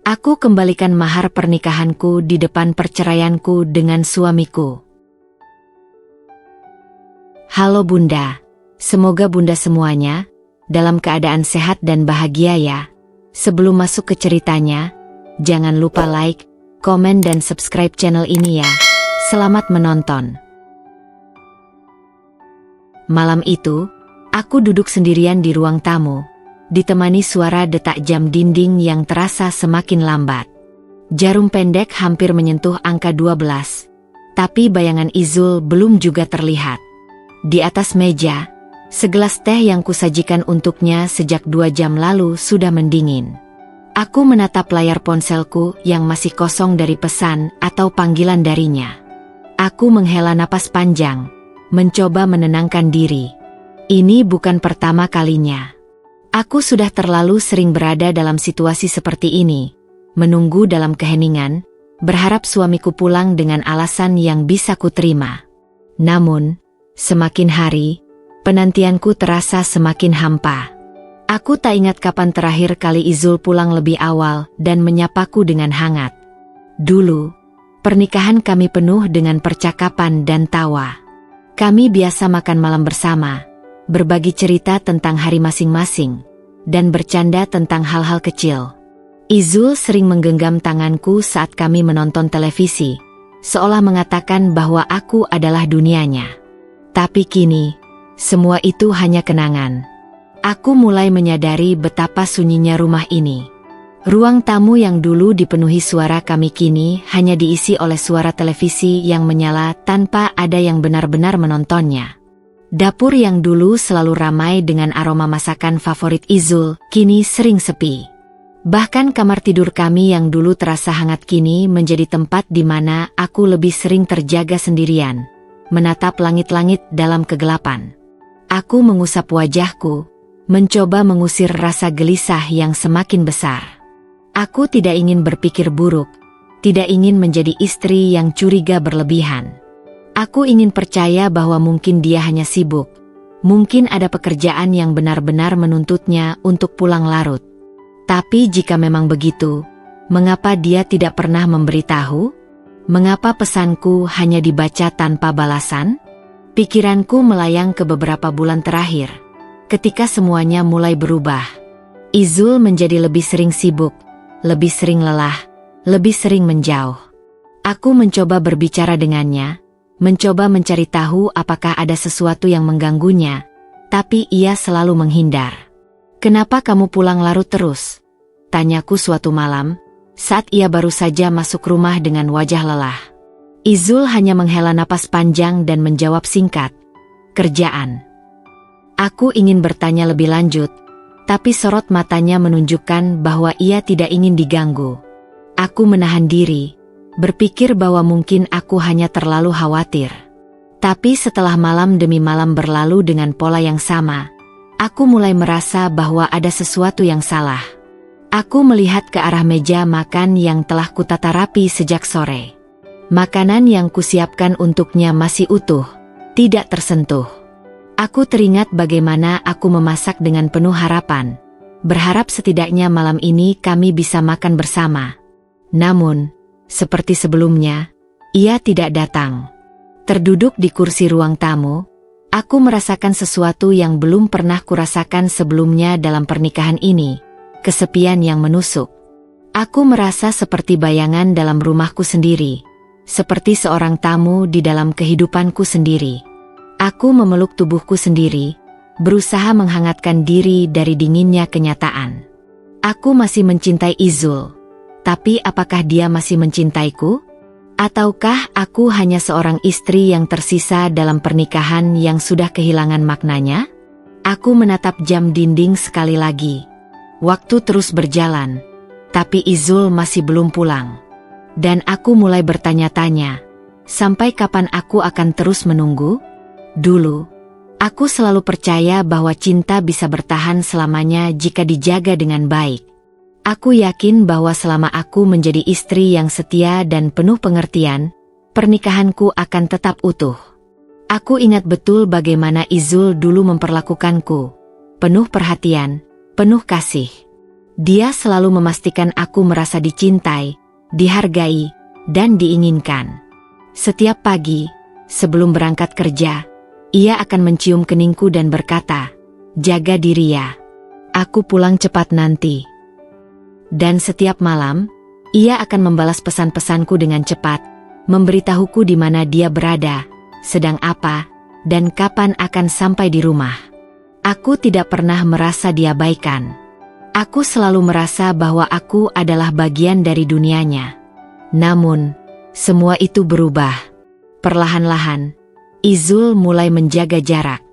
Aku kembalikan mahar pernikahanku di depan perceraianku dengan suamiku. Halo Bunda, semoga Bunda semuanya dalam keadaan sehat dan bahagia ya. Sebelum masuk ke ceritanya, jangan lupa like, komen dan subscribe channel ini ya. Selamat menonton. Malam itu, aku duduk sendirian di ruang tamu, ditemani suara detak jam dinding yang terasa semakin lambat. Jarum pendek hampir menyentuh angka 12, tapi bayangan Izul belum juga terlihat. Di atas meja, segelas teh yang kusajikan untuknya sejak 2 jam lalu sudah mendingin. Aku menatap layar ponselku yang masih kosong dari pesan atau panggilan darinya. Aku menghela napas panjang, mencoba menenangkan diri. Ini bukan pertama kalinya. Aku sudah terlalu sering berada dalam situasi seperti ini, menunggu dalam keheningan, berharap suamiku pulang dengan alasan yang bisa kuterima. Namun, semakin hari, penantianku terasa semakin hampa. Aku tak ingat kapan terakhir kali Izul pulang lebih awal dan menyapaku dengan hangat. Dulu, pernikahan kami penuh dengan percakapan dan tawa. Kami biasa makan malam bersama, berbagi cerita tentang hari masing-masing, dan bercanda tentang hal-hal kecil. Izul sering menggenggam tanganku saat kami menonton televisi, seolah mengatakan bahwa aku adalah dunianya. Tapi kini, semua itu hanya kenangan. Aku mulai menyadari betapa sunyinya rumah ini. Ruang tamu yang dulu dipenuhi suara kami kini hanya diisi oleh suara televisi yang menyala tanpa ada yang benar-benar menontonnya. Dapur yang dulu selalu ramai dengan aroma masakan favorit Izul, kini sering sepi. Bahkan kamar tidur kami yang dulu terasa hangat kini menjadi tempat di mana aku lebih sering terjaga sendirian, menatap langit-langit dalam kegelapan. Aku mengusap wajahku, mencoba mengusir rasa gelisah yang semakin besar. Aku tidak ingin berpikir buruk, tidak ingin menjadi istri yang curiga berlebihan. Aku ingin percaya bahwa mungkin dia hanya sibuk. Mungkin ada pekerjaan yang benar-benar menuntutnya untuk pulang larut. Tapi jika memang begitu, mengapa dia tidak pernah memberitahu? Mengapa pesanku hanya dibaca tanpa balasan? Pikiranku melayang ke beberapa bulan terakhir, ketika semuanya mulai berubah. Izul menjadi lebih sering sibuk, lebih sering lelah, lebih sering menjauh. Aku mencoba berbicara dengannya, mencoba mencari tahu apakah ada sesuatu yang mengganggunya, tapi ia selalu menghindar. "Kenapa kamu pulang larut terus?" tanyaku suatu malam, saat ia baru saja masuk rumah dengan wajah lelah. Izul hanya menghela napas panjang dan menjawab singkat, "Kerjaan." Aku ingin bertanya lebih lanjut, tapi sorot matanya menunjukkan bahwa ia tidak ingin diganggu. Aku menahan diri, berpikir bahwa mungkin aku hanya terlalu khawatir. Tapi setelah malam demi malam berlalu dengan pola yang sama, aku mulai merasa bahwa ada sesuatu yang salah. Aku melihat ke arah meja makan yang telah kutata rapi sejak sore. Makanan yang kusiapkan untuknya masih utuh, tidak tersentuh. Aku teringat bagaimana aku memasak dengan penuh harapan, berharap setidaknya malam ini kami bisa makan bersama. Namun, seperti sebelumnya, ia tidak datang. Terduduk di kursi ruang tamu, aku merasakan sesuatu yang belum pernah kurasakan sebelumnya dalam pernikahan ini, kesepian yang menusuk. Aku merasa seperti bayangan dalam rumahku sendiri, seperti seorang tamu di dalam kehidupanku sendiri. Aku memeluk tubuhku sendiri, berusaha menghangatkan diri dari dinginnya kenyataan. Aku masih mencintai Izul. Tapi apakah dia masih mencintaiku? Ataukah aku hanya seorang istri yang tersisa dalam pernikahan yang sudah kehilangan maknanya? Aku menatap jam dinding sekali lagi. Waktu terus berjalan, tapi Izul masih belum pulang. Dan aku mulai bertanya-tanya, sampai kapan aku akan terus menunggu? Dulu, aku selalu percaya bahwa cinta bisa bertahan selamanya jika dijaga dengan baik. Aku yakin bahwa selama aku menjadi istri yang setia dan penuh pengertian, pernikahanku akan tetap utuh. Aku ingat betul bagaimana Izul dulu memperlakukanku, penuh perhatian, penuh kasih. Dia selalu memastikan aku merasa dicintai, dihargai, dan diinginkan. Setiap pagi, sebelum berangkat kerja, ia akan mencium keningku dan berkata, "Jaga diri ya. Aku pulang cepat nanti." Dan setiap malam, ia akan membalas pesan-pesanku dengan cepat, memberitahuku di mana dia berada, sedang apa, dan kapan akan sampai di rumah. Aku tidak pernah merasa diabaikan. Aku selalu merasa bahwa aku adalah bagian dari dunianya. Namun, semua itu berubah. Perlahan-lahan, Izul mulai menjaga jarak.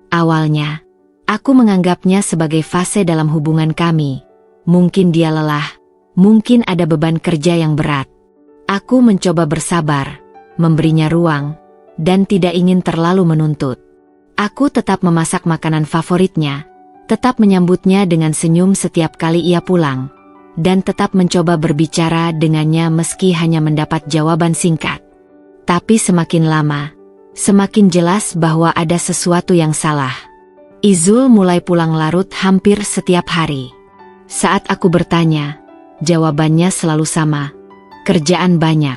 Awalnya, aku menganggapnya sebagai fase dalam hubungan kami. Mungkin dia lelah, mungkin ada beban kerja yang berat. Aku mencoba bersabar, memberinya ruang, dan tidak ingin terlalu menuntut. Aku tetap memasak makanan favoritnya, tetap menyambutnya dengan senyum setiap kali ia pulang, dan tetap mencoba berbicara dengannya meski hanya mendapat jawaban singkat. Tapi semakin lama, semakin jelas bahwa ada sesuatu yang salah. Izul mulai pulang larut hampir setiap hari. Saat aku bertanya, jawabannya selalu sama, kerjaan banyak.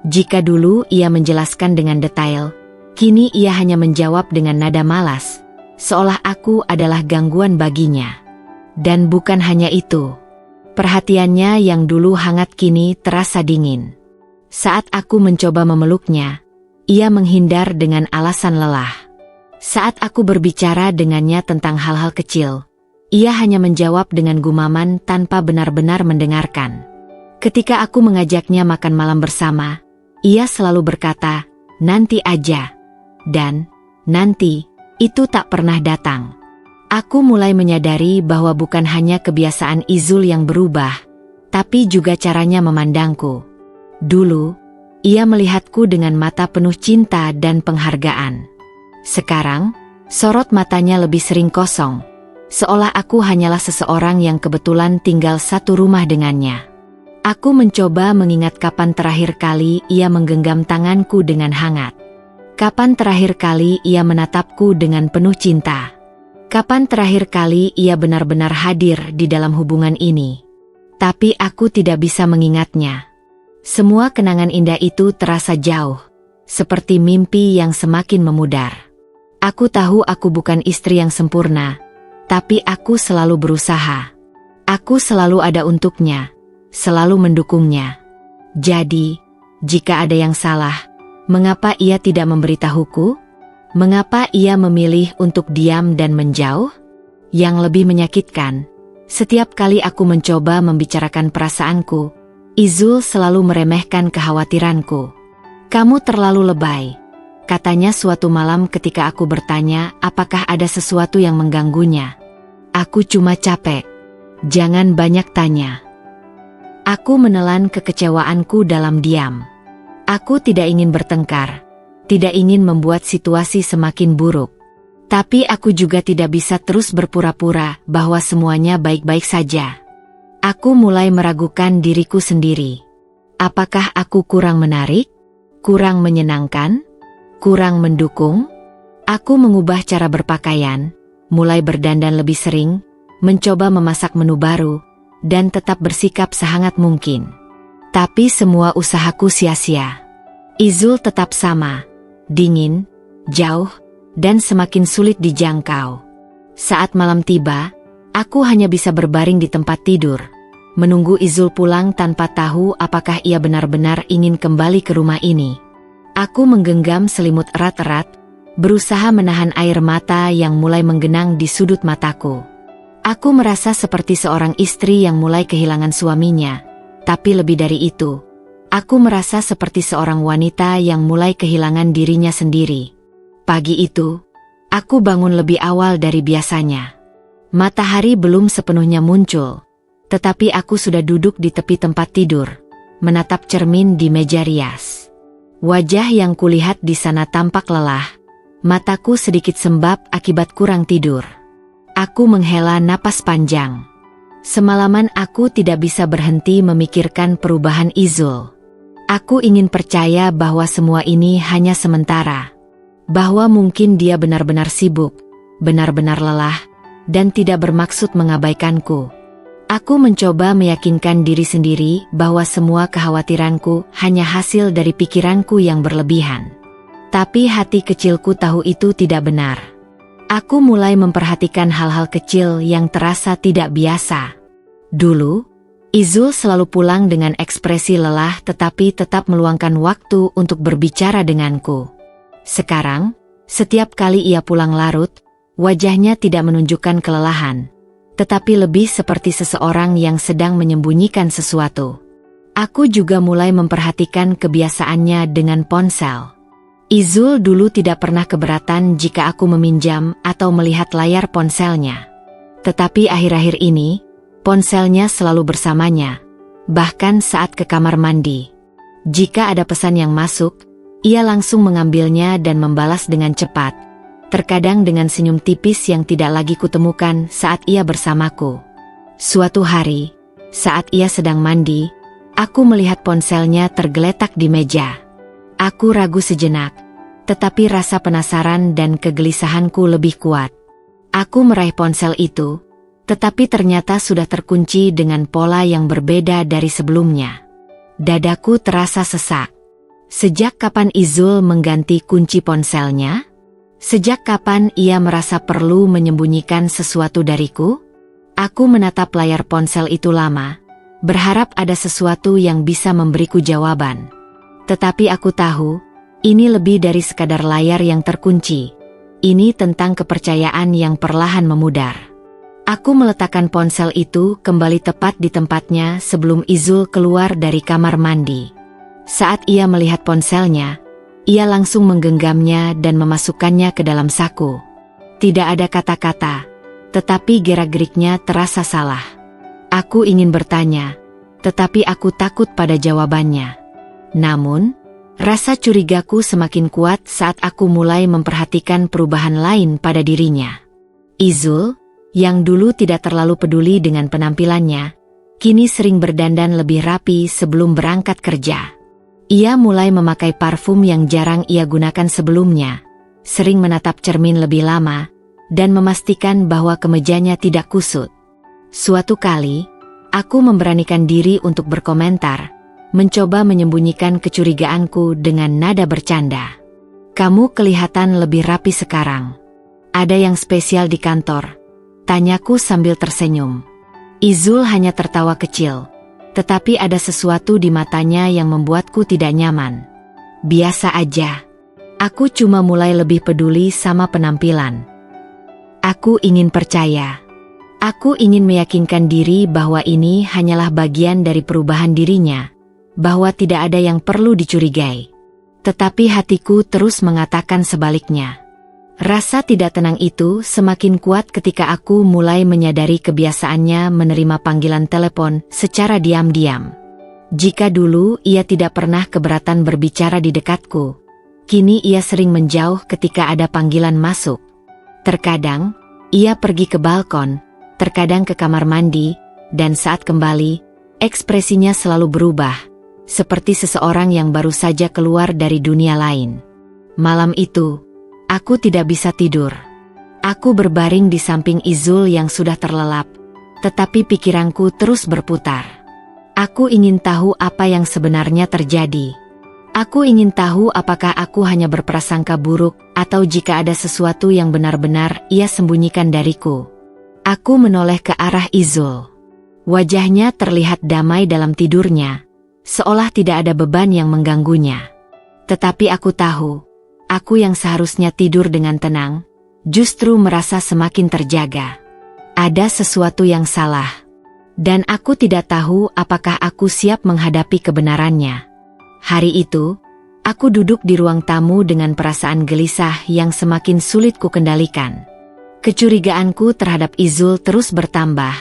Jika dulu ia menjelaskan dengan detail, kini ia hanya menjawab dengan nada malas, seolah aku adalah gangguan baginya. Dan bukan hanya itu. Perhatiannya yang dulu hangat kini terasa dingin. Saat aku mencoba memeluknya, ia menghindar dengan alasan lelah. Saat aku berbicara dengannya tentang hal-hal kecil, ia hanya menjawab dengan gumaman tanpa benar-benar mendengarkan. Ketika aku mengajaknya makan malam bersama, ia selalu berkata, "Nanti aja." Dan, "Nanti," itu tak pernah datang. Aku mulai menyadari bahwa bukan hanya kebiasaan Izul yang berubah, tapi juga caranya memandangku. Dulu, ia melihatku dengan mata penuh cinta dan penghargaan. Sekarang, sorot matanya lebih sering kosong, seolah aku hanyalah seseorang yang kebetulan tinggal satu rumah dengannya. Aku mencoba mengingat kapan terakhir kali ia menggenggam tanganku dengan hangat. Kapan terakhir kali ia menatapku dengan penuh cinta. Kapan terakhir kali ia benar-benar hadir di dalam hubungan ini. Tapi aku tidak bisa mengingatnya. Semua kenangan indah itu terasa jauh, seperti mimpi yang semakin memudar. Aku tahu aku bukan istri yang sempurna, tapi aku selalu berusaha. Aku selalu ada untuknya, selalu mendukungnya. Jadi, jika ada yang salah, mengapa ia tidak memberitahuku? Mengapa ia memilih untuk diam dan menjauh? Yang lebih menyakitkan, setiap kali aku mencoba membicarakan perasaanku, Izul selalu meremehkan kekhawatiranku. "Kamu terlalu lebay," katanya suatu malam ketika aku bertanya apakah ada sesuatu yang mengganggunya. "Aku cuma capek. Jangan banyak tanya." Aku menelan kekecewaanku dalam diam. Aku tidak ingin bertengkar, tidak ingin membuat situasi semakin buruk. Tapi aku juga tidak bisa terus berpura-pura bahwa semuanya baik-baik saja. Aku mulai meragukan diriku sendiri. Apakah aku kurang menarik? Kurang menyenangkan? Kurang mendukung? Aku mengubah cara berpakaian, mulai berdandan lebih sering, mencoba memasak menu baru, dan tetap bersikap sehangat mungkin. Tapi semua usahaku sia-sia. Izul tetap sama. Dingin, jauh, dan semakin sulit dijangkau. Saat malam tiba, aku hanya bisa berbaring di tempat tidur, menunggu Izul pulang tanpa tahu apakah ia benar-benar ingin kembali ke rumah ini. Aku menggenggam selimut erat-erat, berusaha menahan air mata yang mulai menggenang di sudut mataku. Aku merasa seperti seorang istri yang mulai kehilangan suaminya, tapi lebih dari itu, aku merasa seperti seorang wanita yang mulai kehilangan dirinya sendiri. Pagi itu, aku bangun lebih awal dari biasanya. Matahari belum sepenuhnya muncul, tetapi aku sudah duduk di tepi tempat tidur, menatap cermin di meja rias. Wajah yang kulihat di sana tampak lelah, mataku sedikit sembab akibat kurang tidur. Aku menghela napas panjang. Semalaman aku tidak bisa berhenti memikirkan perubahan Izul. Aku ingin percaya bahwa semua ini hanya sementara. Bahwa mungkin dia benar-benar sibuk, benar-benar lelah, dan tidak bermaksud mengabaikanku. Aku mencoba meyakinkan diri sendiri bahwa semua kekhawatiranku hanya hasil dari pikiranku yang berlebihan. Tapi hati kecilku tahu itu tidak benar. Aku mulai memperhatikan hal-hal kecil yang terasa tidak biasa. Dulu, Izul selalu pulang dengan ekspresi lelah tetapi tetap meluangkan waktu untuk berbicara denganku. Sekarang, setiap kali ia pulang larut, wajahnya tidak menunjukkan kelelahan, tetapi lebih seperti seseorang yang sedang menyembunyikan sesuatu. Aku juga mulai memperhatikan kebiasaannya dengan ponsel. Izul dulu tidak pernah keberatan jika aku meminjam atau melihat layar ponselnya. Tetapi akhir-akhir ini, ponselnya selalu bersamanya, bahkan saat ke kamar mandi. Jika ada pesan yang masuk, ia langsung mengambilnya dan membalas dengan cepat. Terkadang dengan senyum tipis yang tidak lagi kutemukan saat ia bersamaku. Suatu hari, saat ia sedang mandi, aku melihat ponselnya tergeletak di meja. Aku ragu sejenak, tetapi rasa penasaran dan kegelisahanku lebih kuat. Aku meraih ponsel itu, tetapi ternyata sudah terkunci dengan pola yang berbeda dari sebelumnya. Dadaku terasa sesak. Sejak kapan Izul mengganti kunci ponselnya? Sejak kapan ia merasa perlu menyembunyikan sesuatu dariku? Aku menatap layar ponsel itu lama, berharap ada sesuatu yang bisa memberiku jawaban. Tetapi aku tahu, ini lebih dari sekadar layar yang terkunci. Ini tentang kepercayaan yang perlahan memudar. Aku meletakkan ponsel itu kembali tepat di tempatnya sebelum Izul keluar dari kamar mandi. Saat ia melihat ponselnya, ia langsung menggenggamnya dan memasukkannya ke dalam saku. Tidak ada kata-kata, tetapi gerak-geriknya terasa salah. Aku ingin bertanya, tetapi aku takut pada jawabannya. Namun, rasa curigaku semakin kuat saat aku mulai memperhatikan perubahan lain pada dirinya. Izul, yang dulu tidak terlalu peduli dengan penampilannya, kini sering berdandan lebih rapi sebelum berangkat kerja. Ia mulai memakai parfum yang jarang ia gunakan sebelumnya, sering menatap cermin lebih lama, dan memastikan bahwa kemejanya tidak kusut. Suatu kali, aku memberanikan diri untuk berkomentar, mencoba menyembunyikan kecurigaanku dengan nada bercanda. "Kamu kelihatan lebih rapi sekarang. Ada yang spesial di kantor?" tanyaku sambil tersenyum. Izul hanya tertawa kecil. Tetapi ada sesuatu di matanya yang membuatku tidak nyaman. Biasa aja. Aku cuma mulai lebih peduli sama penampilan. Aku ingin percaya. Aku ingin meyakinkan diri bahwa ini hanyalah bagian dari perubahan dirinya, bahwa tidak ada yang perlu dicurigai. Tetapi hatiku terus mengatakan sebaliknya. Rasa tidak tenang itu semakin kuat ketika aku mulai menyadari kebiasaannya menerima panggilan telepon secara diam-diam. Jika dulu ia tidak pernah keberatan berbicara di dekatku, kini ia sering menjauh ketika ada panggilan masuk. Terkadang, ia pergi ke balkon, terkadang ke kamar mandi, dan saat kembali, ekspresinya selalu berubah, seperti seseorang yang baru saja keluar dari dunia lain. Malam itu, aku tidak bisa tidur. Aku berbaring di samping Izul yang sudah terlelap, tetapi pikiranku terus berputar. Aku ingin tahu apa yang sebenarnya terjadi. Aku ingin tahu apakah aku hanya berprasangka buruk atau jika ada sesuatu yang benar-benar ia sembunyikan dariku. Aku menoleh ke arah Izul. Wajahnya terlihat damai dalam tidurnya, seolah tidak ada beban yang mengganggunya. Tetapi aku tahu, aku yang seharusnya tidur dengan tenang, justru merasa semakin terjaga. Ada sesuatu yang salah, dan aku tidak tahu apakah aku siap menghadapi kebenarannya. Hari itu, aku duduk di ruang tamu dengan perasaan gelisah yang semakin sulit kukendalikan. Kecurigaanku terhadap Izul terus bertambah,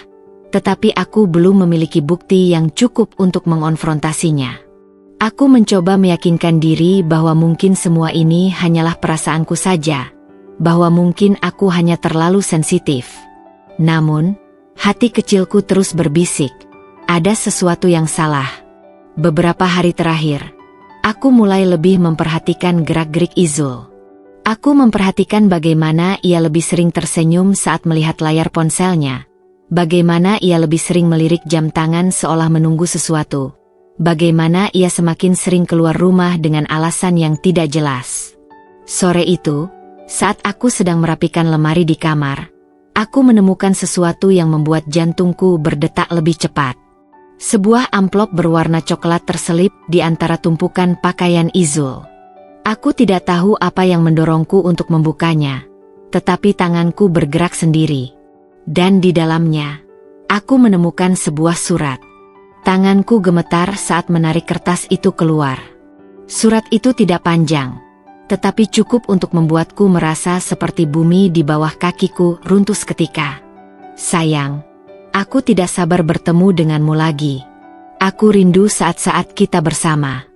tetapi aku belum memiliki bukti yang cukup untuk mengonfrontasinya. Aku mencoba meyakinkan diri bahwa mungkin semua ini hanyalah perasaanku saja, bahwa mungkin aku hanya terlalu sensitif. Namun, hati kecilku terus berbisik, ada sesuatu yang salah. Beberapa hari terakhir, aku mulai lebih memperhatikan gerak-gerik Izul. Aku memperhatikan bagaimana ia lebih sering tersenyum saat melihat layar ponselnya, Bagaimana ia lebih sering melirik jam tangan seolah menunggu sesuatu. Bagaimana ia semakin sering keluar rumah dengan alasan yang tidak jelas. Sore itu, saat aku sedang merapikan lemari di kamar, aku menemukan sesuatu yang membuat jantungku berdetak lebih cepat. Sebuah amplop berwarna coklat terselip di antara tumpukan pakaian Izul. Aku tidak tahu apa yang mendorongku untuk membukanya, tetapi tanganku bergerak sendiri. Dan di dalamnya, aku menemukan sebuah surat. Tanganku gemetar saat menarik kertas itu keluar. Surat itu tidak panjang, tetapi cukup untuk membuatku merasa seperti bumi di bawah kakiku runtuh seketika. Sayang, aku tidak sabar bertemu denganmu lagi. Aku rindu saat-saat kita bersama.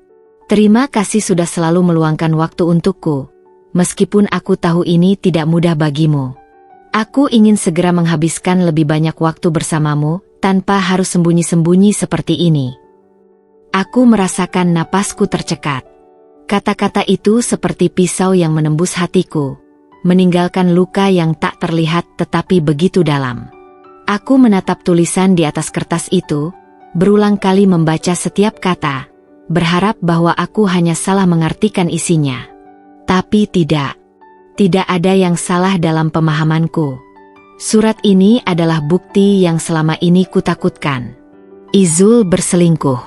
Terima kasih sudah selalu meluangkan waktu untukku, meskipun aku tahu ini tidak mudah bagimu. Aku ingin segera menghabiskan lebih banyak waktu bersamamu, tanpa harus sembunyi-sembunyi seperti ini. Aku merasakan napasku tercekat. Kata-kata itu seperti pisau yang menembus hatiku, meninggalkan luka yang tak terlihat tetapi begitu dalam. Aku menatap tulisan di atas kertas itu, berulang kali membaca setiap kata, berharap bahwa aku hanya salah mengartikan isinya. Tapi tidak. Tidak ada yang salah dalam pemahamanku. Surat ini adalah bukti yang selama ini kutakutkan. Izul berselingkuh.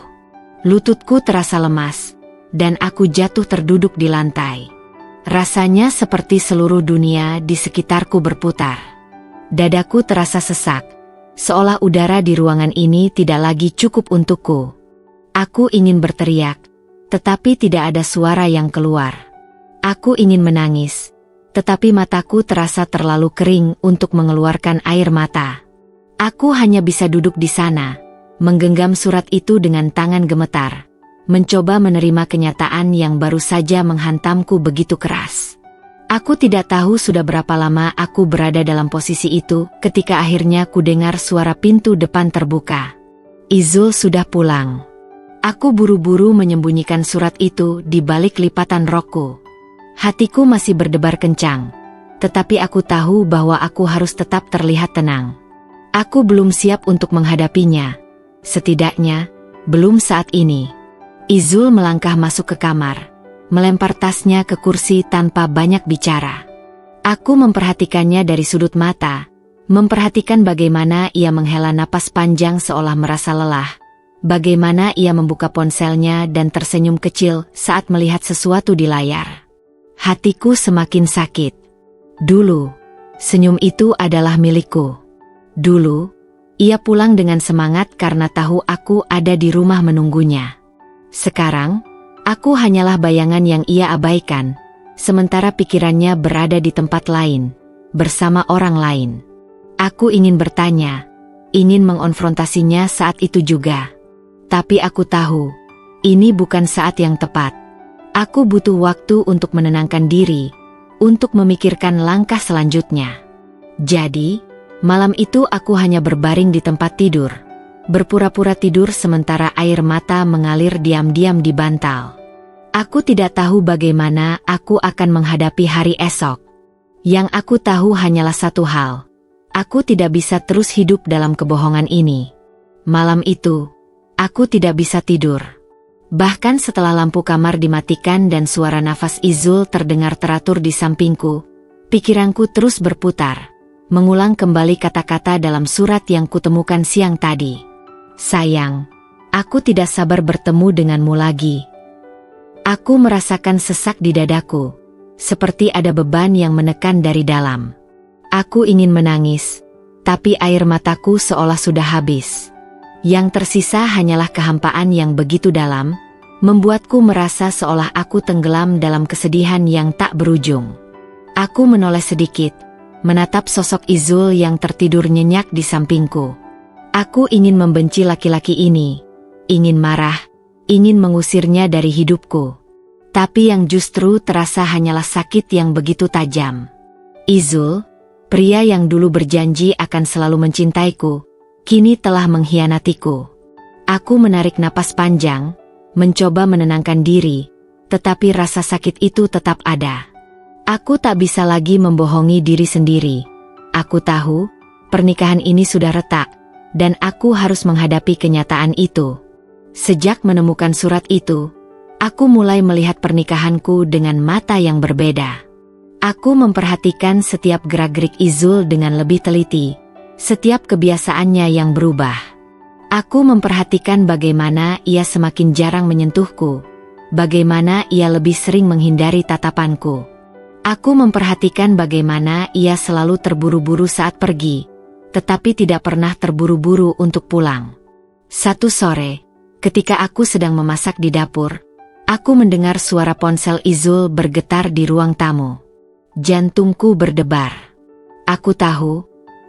Lututku terasa lemas, dan aku jatuh terduduk di lantai. Rasanya seperti seluruh dunia di sekitarku berputar. Dadaku terasa sesak, seolah udara di ruangan ini tidak lagi cukup untukku. Aku ingin berteriak, tetapi tidak ada suara yang keluar. Aku ingin menangis, tetapi mataku terasa terlalu kering untuk mengeluarkan air mata. Aku hanya bisa duduk di sana, menggenggam surat itu dengan tangan gemetar, mencoba menerima kenyataan yang baru saja menghantamku begitu keras. Aku tidak tahu sudah berapa lama aku berada dalam posisi itu ketika akhirnya kudengar suara pintu depan terbuka. Izul sudah pulang. Aku buru-buru menyembunyikan surat itu di balik lipatan rokku. Hatiku masih berdebar kencang, tetapi aku tahu bahwa aku harus tetap terlihat tenang. Aku belum siap untuk menghadapinya. Setidaknya, belum saat ini. Izul melangkah masuk ke kamar, melempar tasnya ke kursi tanpa banyak bicara. Aku memperhatikannya dari sudut mata, memperhatikan bagaimana ia menghela napas panjang seolah merasa lelah, bagaimana ia membuka ponselnya dan tersenyum kecil saat melihat sesuatu di layar. Hatiku semakin sakit. Dulu, senyum itu adalah milikku. Dulu, ia pulang dengan semangat karena tahu aku ada di rumah menunggunya. Sekarang, aku hanyalah bayangan yang ia abaikan, sementara pikirannya berada di tempat lain, bersama orang lain. Aku ingin bertanya, ingin mengonfrontasinya saat itu juga. Tapi aku tahu, ini bukan saat yang tepat. Aku butuh waktu untuk menenangkan diri, untuk memikirkan langkah selanjutnya. Jadi, malam itu aku hanya berbaring di tempat tidur, berpura-pura tidur sementara air mata mengalir diam-diam di bantal. Aku tidak tahu bagaimana aku akan menghadapi hari esok. Yang aku tahu hanyalah satu hal. Aku tidak bisa terus hidup dalam kebohongan ini. Malam itu, aku tidak bisa tidur. Bahkan setelah lampu kamar dimatikan dan suara nafas Izul terdengar teratur di sampingku, pikiranku terus berputar, mengulang kembali kata-kata dalam surat yang kutemukan siang tadi. Sayang, aku tidak sabar bertemu denganmu lagi. Aku merasakan sesak di dadaku, seperti ada beban yang menekan dari dalam. Aku ingin menangis, tapi air mataku seolah sudah habis. Yang tersisa hanyalah kehampaan yang begitu dalam, membuatku merasa seolah aku tenggelam dalam kesedihan yang tak berujung. Aku menoleh sedikit, menatap sosok Izul yang tertidur nyenyak di sampingku. Aku ingin membenci laki-laki ini, ingin marah, ingin mengusirnya dari hidupku. Tapi yang justru terasa hanyalah sakit yang begitu tajam. Izul, pria yang dulu berjanji akan selalu mencintaiku, kini telah mengkhianatiku. Aku menarik napas panjang, mencoba menenangkan diri, tetapi rasa sakit itu tetap ada. Aku tak bisa lagi membohongi diri sendiri. Aku tahu, pernikahan ini sudah retak, dan aku harus menghadapi kenyataan itu. Sejak menemukan surat itu, aku mulai melihat pernikahanku dengan mata yang berbeda. Aku memperhatikan setiap gerak-gerik Izul dengan lebih teliti, setiap kebiasaannya yang berubah. Aku memperhatikan bagaimana ia semakin jarang menyentuhku, bagaimana ia lebih sering menghindari tatapanku. Aku memperhatikan bagaimana ia selalu terburu-buru saat pergi, tetapi tidak pernah terburu-buru untuk pulang. Satu sore, ketika aku sedang memasak di dapur, aku mendengar suara ponsel Izul bergetar di ruang tamu. Jantungku berdebar. Aku tahu,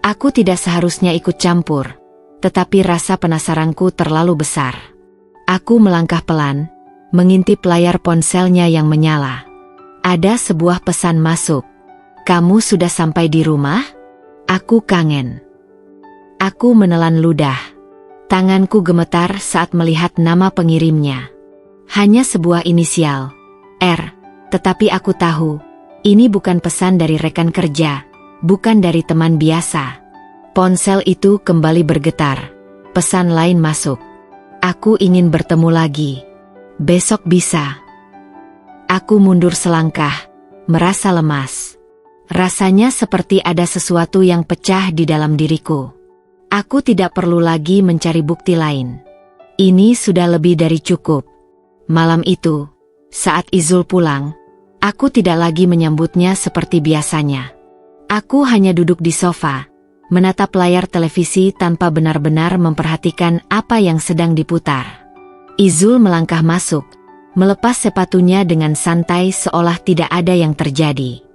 aku tidak seharusnya ikut campur, tetapi rasa penasaranku terlalu besar. Aku melangkah pelan, mengintip layar ponselnya yang menyala. Ada sebuah pesan masuk. "Kamu sudah sampai di rumah? Aku kangen." Aku menelan ludah. Tanganku gemetar saat melihat nama pengirimnya. Hanya sebuah inisial, R, tetapi aku tahu, ini bukan pesan dari rekan kerja, bukan dari teman biasa. Ponsel itu kembali bergetar. Pesan lain masuk. "Aku ingin bertemu lagi. Besok bisa." Aku mundur selangkah, merasa lemas. Rasanya seperti ada sesuatu yang pecah di dalam diriku. Aku tidak perlu lagi mencari bukti lain. Ini sudah lebih dari cukup. Malam itu, saat Izul pulang, aku tidak lagi menyambutnya seperti biasanya. Aku hanya duduk di sofa, menatap layar televisi tanpa benar-benar memperhatikan apa yang sedang diputar. Izul melangkah masuk, melepas sepatunya dengan santai seolah tidak ada yang terjadi.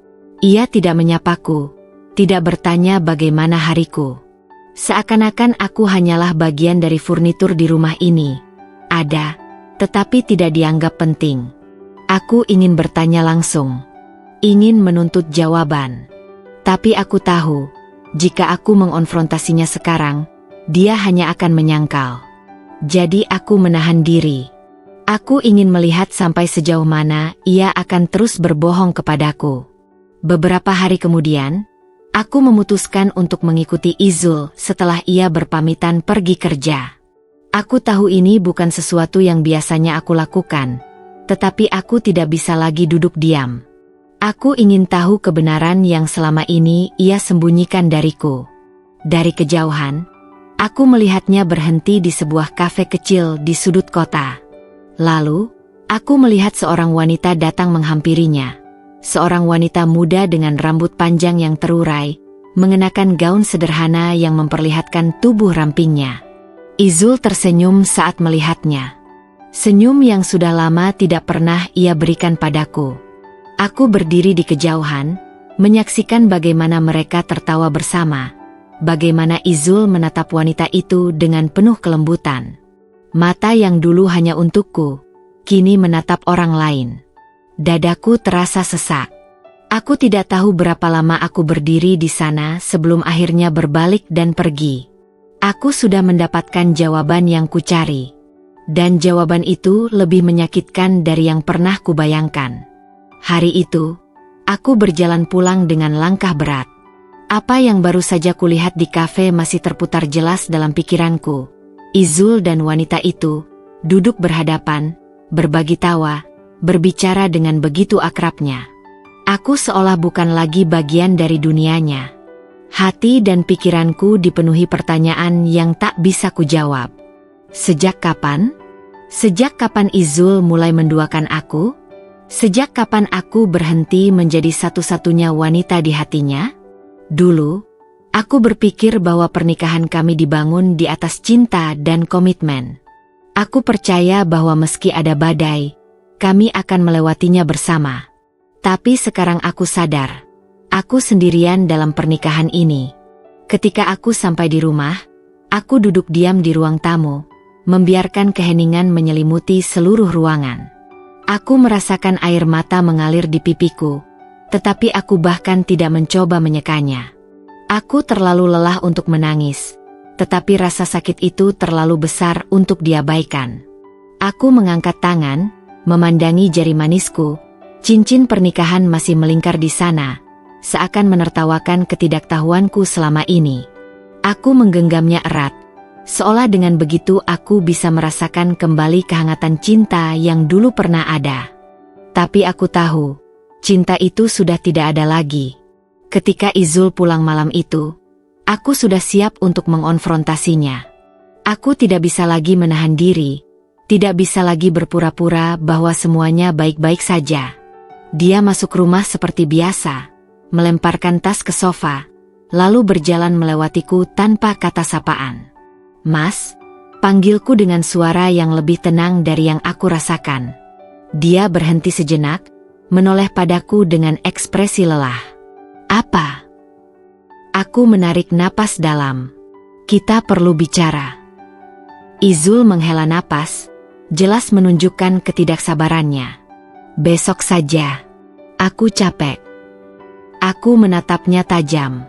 Ia tidak menyapaku, tidak bertanya bagaimana hariku. Seakan-akan aku hanyalah bagian dari furnitur di rumah ini. Ada, tetapi tidak dianggap penting. Aku ingin bertanya langsung. Ingin menuntut jawaban. Tapi aku tahu, jika aku mengonfrontasinya sekarang, dia hanya akan menyangkal. Jadi aku menahan diri. Aku ingin melihat sampai sejauh mana ia akan terus berbohong kepadaku. Beberapa hari kemudian, aku memutuskan untuk mengikuti Izul setelah ia berpamitan pergi kerja. Aku tahu ini bukan sesuatu yang biasanya aku lakukan, tetapi aku tidak bisa lagi duduk diam. Aku ingin tahu kebenaran yang selama ini ia sembunyikan dariku. Dari kejauhan, aku melihatnya berhenti di sebuah kafe kecil di sudut kota. Lalu, aku melihat seorang wanita datang menghampirinya. Seorang wanita muda dengan rambut panjang yang terurai, mengenakan gaun sederhana yang memperlihatkan tubuh rampingnya. Izul tersenyum saat melihatnya. Senyum yang sudah lama tidak pernah ia berikan padaku. Aku berdiri di kejauhan, menyaksikan bagaimana mereka tertawa bersama. Bagaimana Izul menatap wanita itu dengan penuh kelembutan. Mata yang dulu hanya untukku, kini menatap orang lain. Dadaku terasa sesak. Aku tidak tahu berapa lama aku berdiri di sana sebelum akhirnya berbalik dan pergi. Aku sudah mendapatkan jawaban yang kucari. Dan jawaban itu lebih menyakitkan dari yang pernah kubayangkan. Hari itu, aku berjalan pulang dengan langkah berat. Apa yang baru saja kulihat di kafe masih terputar jelas dalam pikiranku. Izul dan wanita itu duduk berhadapan, berbagi tawa, berbicara dengan begitu akrabnya. Aku seolah bukan lagi bagian dari dunianya. Hati dan pikiranku dipenuhi pertanyaan yang tak bisa kujawab. Sejak kapan? Sejak kapan Izul mulai menduakan aku? Sejak kapan aku berhenti menjadi satu-satunya wanita di hatinya? Dulu, aku berpikir bahwa pernikahan kami dibangun di atas cinta dan komitmen. Aku percaya bahwa meski ada badai, kami akan melewatinya bersama. Tapi sekarang aku sadar, aku sendirian dalam pernikahan ini. Ketika aku sampai di rumah, aku duduk diam di ruang tamu, membiarkan keheningan menyelimuti seluruh ruangan. Aku merasakan air mata mengalir di pipiku, tetapi aku bahkan tidak mencoba menyekanya. Aku terlalu lelah untuk menangis, tetapi rasa sakit itu terlalu besar untuk diabaikan. Aku mengangkat tangan, memandangi jari manisku, cincin pernikahan masih melingkar di sana, seakan menertawakan ketidaktahuanku selama ini. Aku menggenggamnya erat, seolah dengan begitu aku bisa merasakan kembali kehangatan cinta yang dulu pernah ada. Tapi aku tahu, cinta itu sudah tidak ada lagi. Ketika Izul pulang malam itu, aku sudah siap untuk mengonfrontasinya. Aku tidak bisa lagi menahan diri, tidak bisa lagi berpura-pura bahwa semuanya baik-baik saja. Dia masuk rumah seperti biasa, melemparkan tas ke sofa, lalu berjalan melewatiku tanpa kata sapaan. "Mas," panggilku dengan suara yang lebih tenang dari yang aku rasakan. Dia berhenti sejenak, menoleh padaku dengan ekspresi lelah. "Apa?" Aku menarik napas dalam. "Kita perlu bicara." Izul menghela napas, jelas menunjukkan ketidaksabarannya. "Besok saja. Aku capek." Aku menatapnya tajam.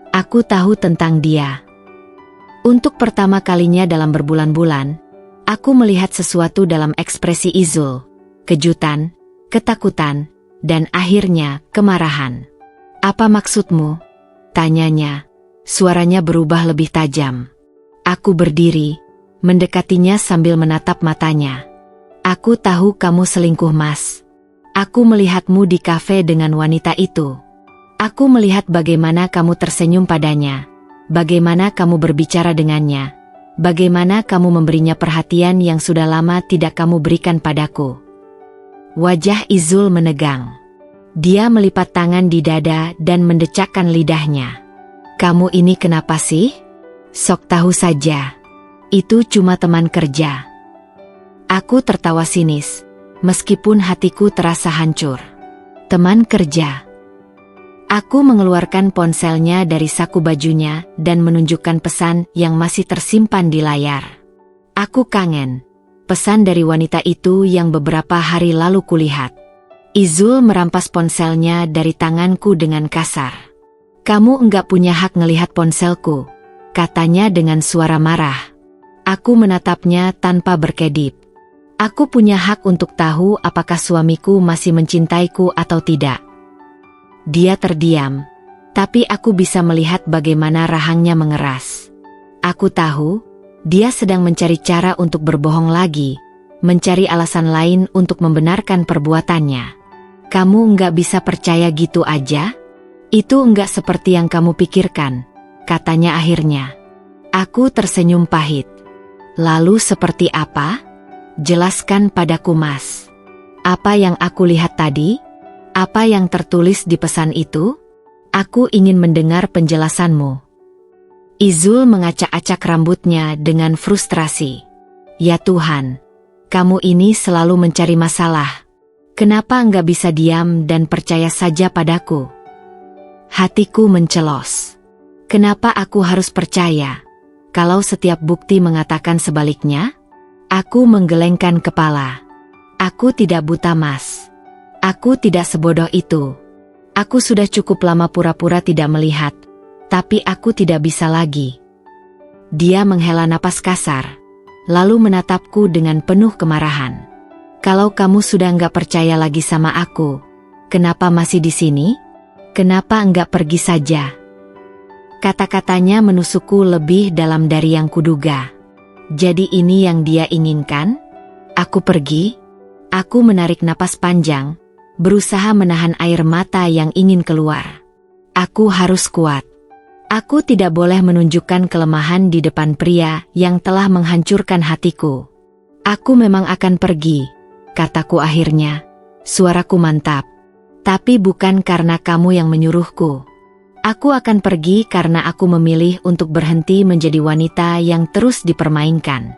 Aku tahu tentang dia. Untuk pertama kalinya dalam berbulan-bulan, aku melihat sesuatu dalam ekspresi Izul. Kejutan, ketakutan, dan akhirnya kemarahan. "Apa maksudmu?" tanyanya. Suaranya berubah lebih tajam. Aku berdiri, mendekatinya sambil menatap matanya. "Aku tahu kamu selingkuh, Mas. Aku melihatmu di kafe dengan wanita itu. Aku melihat bagaimana kamu tersenyum padanya, bagaimana kamu berbicara dengannya, bagaimana kamu memberinya perhatian yang sudah lama tidak kamu berikan padaku." Wajah Izul menegang. Dia melipat tangan di dada dan mendecakkan lidahnya. "Kamu ini kenapa sih? Sok tahu saja. Itu cuma teman kerja." Aku tertawa sinis, meskipun hatiku terasa hancur. "Teman kerja?" Aku mengeluarkan ponselnya dari saku bajunya dan menunjukkan pesan yang masih tersimpan di layar. "Aku kangen." Pesan dari wanita itu yang beberapa hari lalu kulihat. Izul merampas ponselnya dari tanganku dengan kasar. "Kamu enggak punya hak ngelihat ponselku," katanya dengan suara marah. Aku menatapnya tanpa berkedip. Aku punya hak untuk tahu apakah suamiku masih mencintaiku atau tidak. Dia terdiam, tapi aku bisa melihat bagaimana rahangnya mengeras. Aku tahu, dia sedang mencari cara untuk berbohong lagi, mencari alasan lain untuk membenarkan perbuatannya. "Kamu nggak bisa percaya gitu aja? Itu nggak seperti yang kamu pikirkan," katanya akhirnya. Aku tersenyum pahit. "Lalu seperti apa? Jelaskan padaku, Mas. Apa yang aku lihat tadi? Apa yang tertulis di pesan itu? Aku ingin mendengar penjelasanmu." Izul mengacak-acak rambutnya dengan frustrasi. "Ya Tuhan, kamu ini selalu mencari masalah. Kenapa nggak bisa diam dan percaya saja padaku?" Hatiku mencelos. Kenapa aku harus percaya, kalau setiap bukti mengatakan sebaliknya? Aku menggelengkan kepala. Aku tidak buta, Mas. Aku tidak sebodoh itu. Aku sudah cukup lama pura-pura tidak melihat, tapi aku tidak bisa lagi. Dia menghela napas kasar, lalu menatapku dengan penuh kemarahan. "Kalau kamu sudah nggak percaya lagi sama aku, kenapa masih di sini? Kenapa nggak pergi saja?" Kata-katanya menusukku lebih dalam dari yang kuduga. Jadi ini yang dia inginkan? Aku pergi? Aku menarik napas panjang, berusaha menahan air mata yang ingin keluar. Aku harus kuat. Aku tidak boleh menunjukkan kelemahan di depan pria yang telah menghancurkan hatiku. "Aku memang akan pergi," kataku akhirnya. Suaraku mantap. "Tapi bukan karena kamu yang menyuruhku. Aku akan pergi karena aku memilih untuk berhenti menjadi wanita yang terus dipermainkan."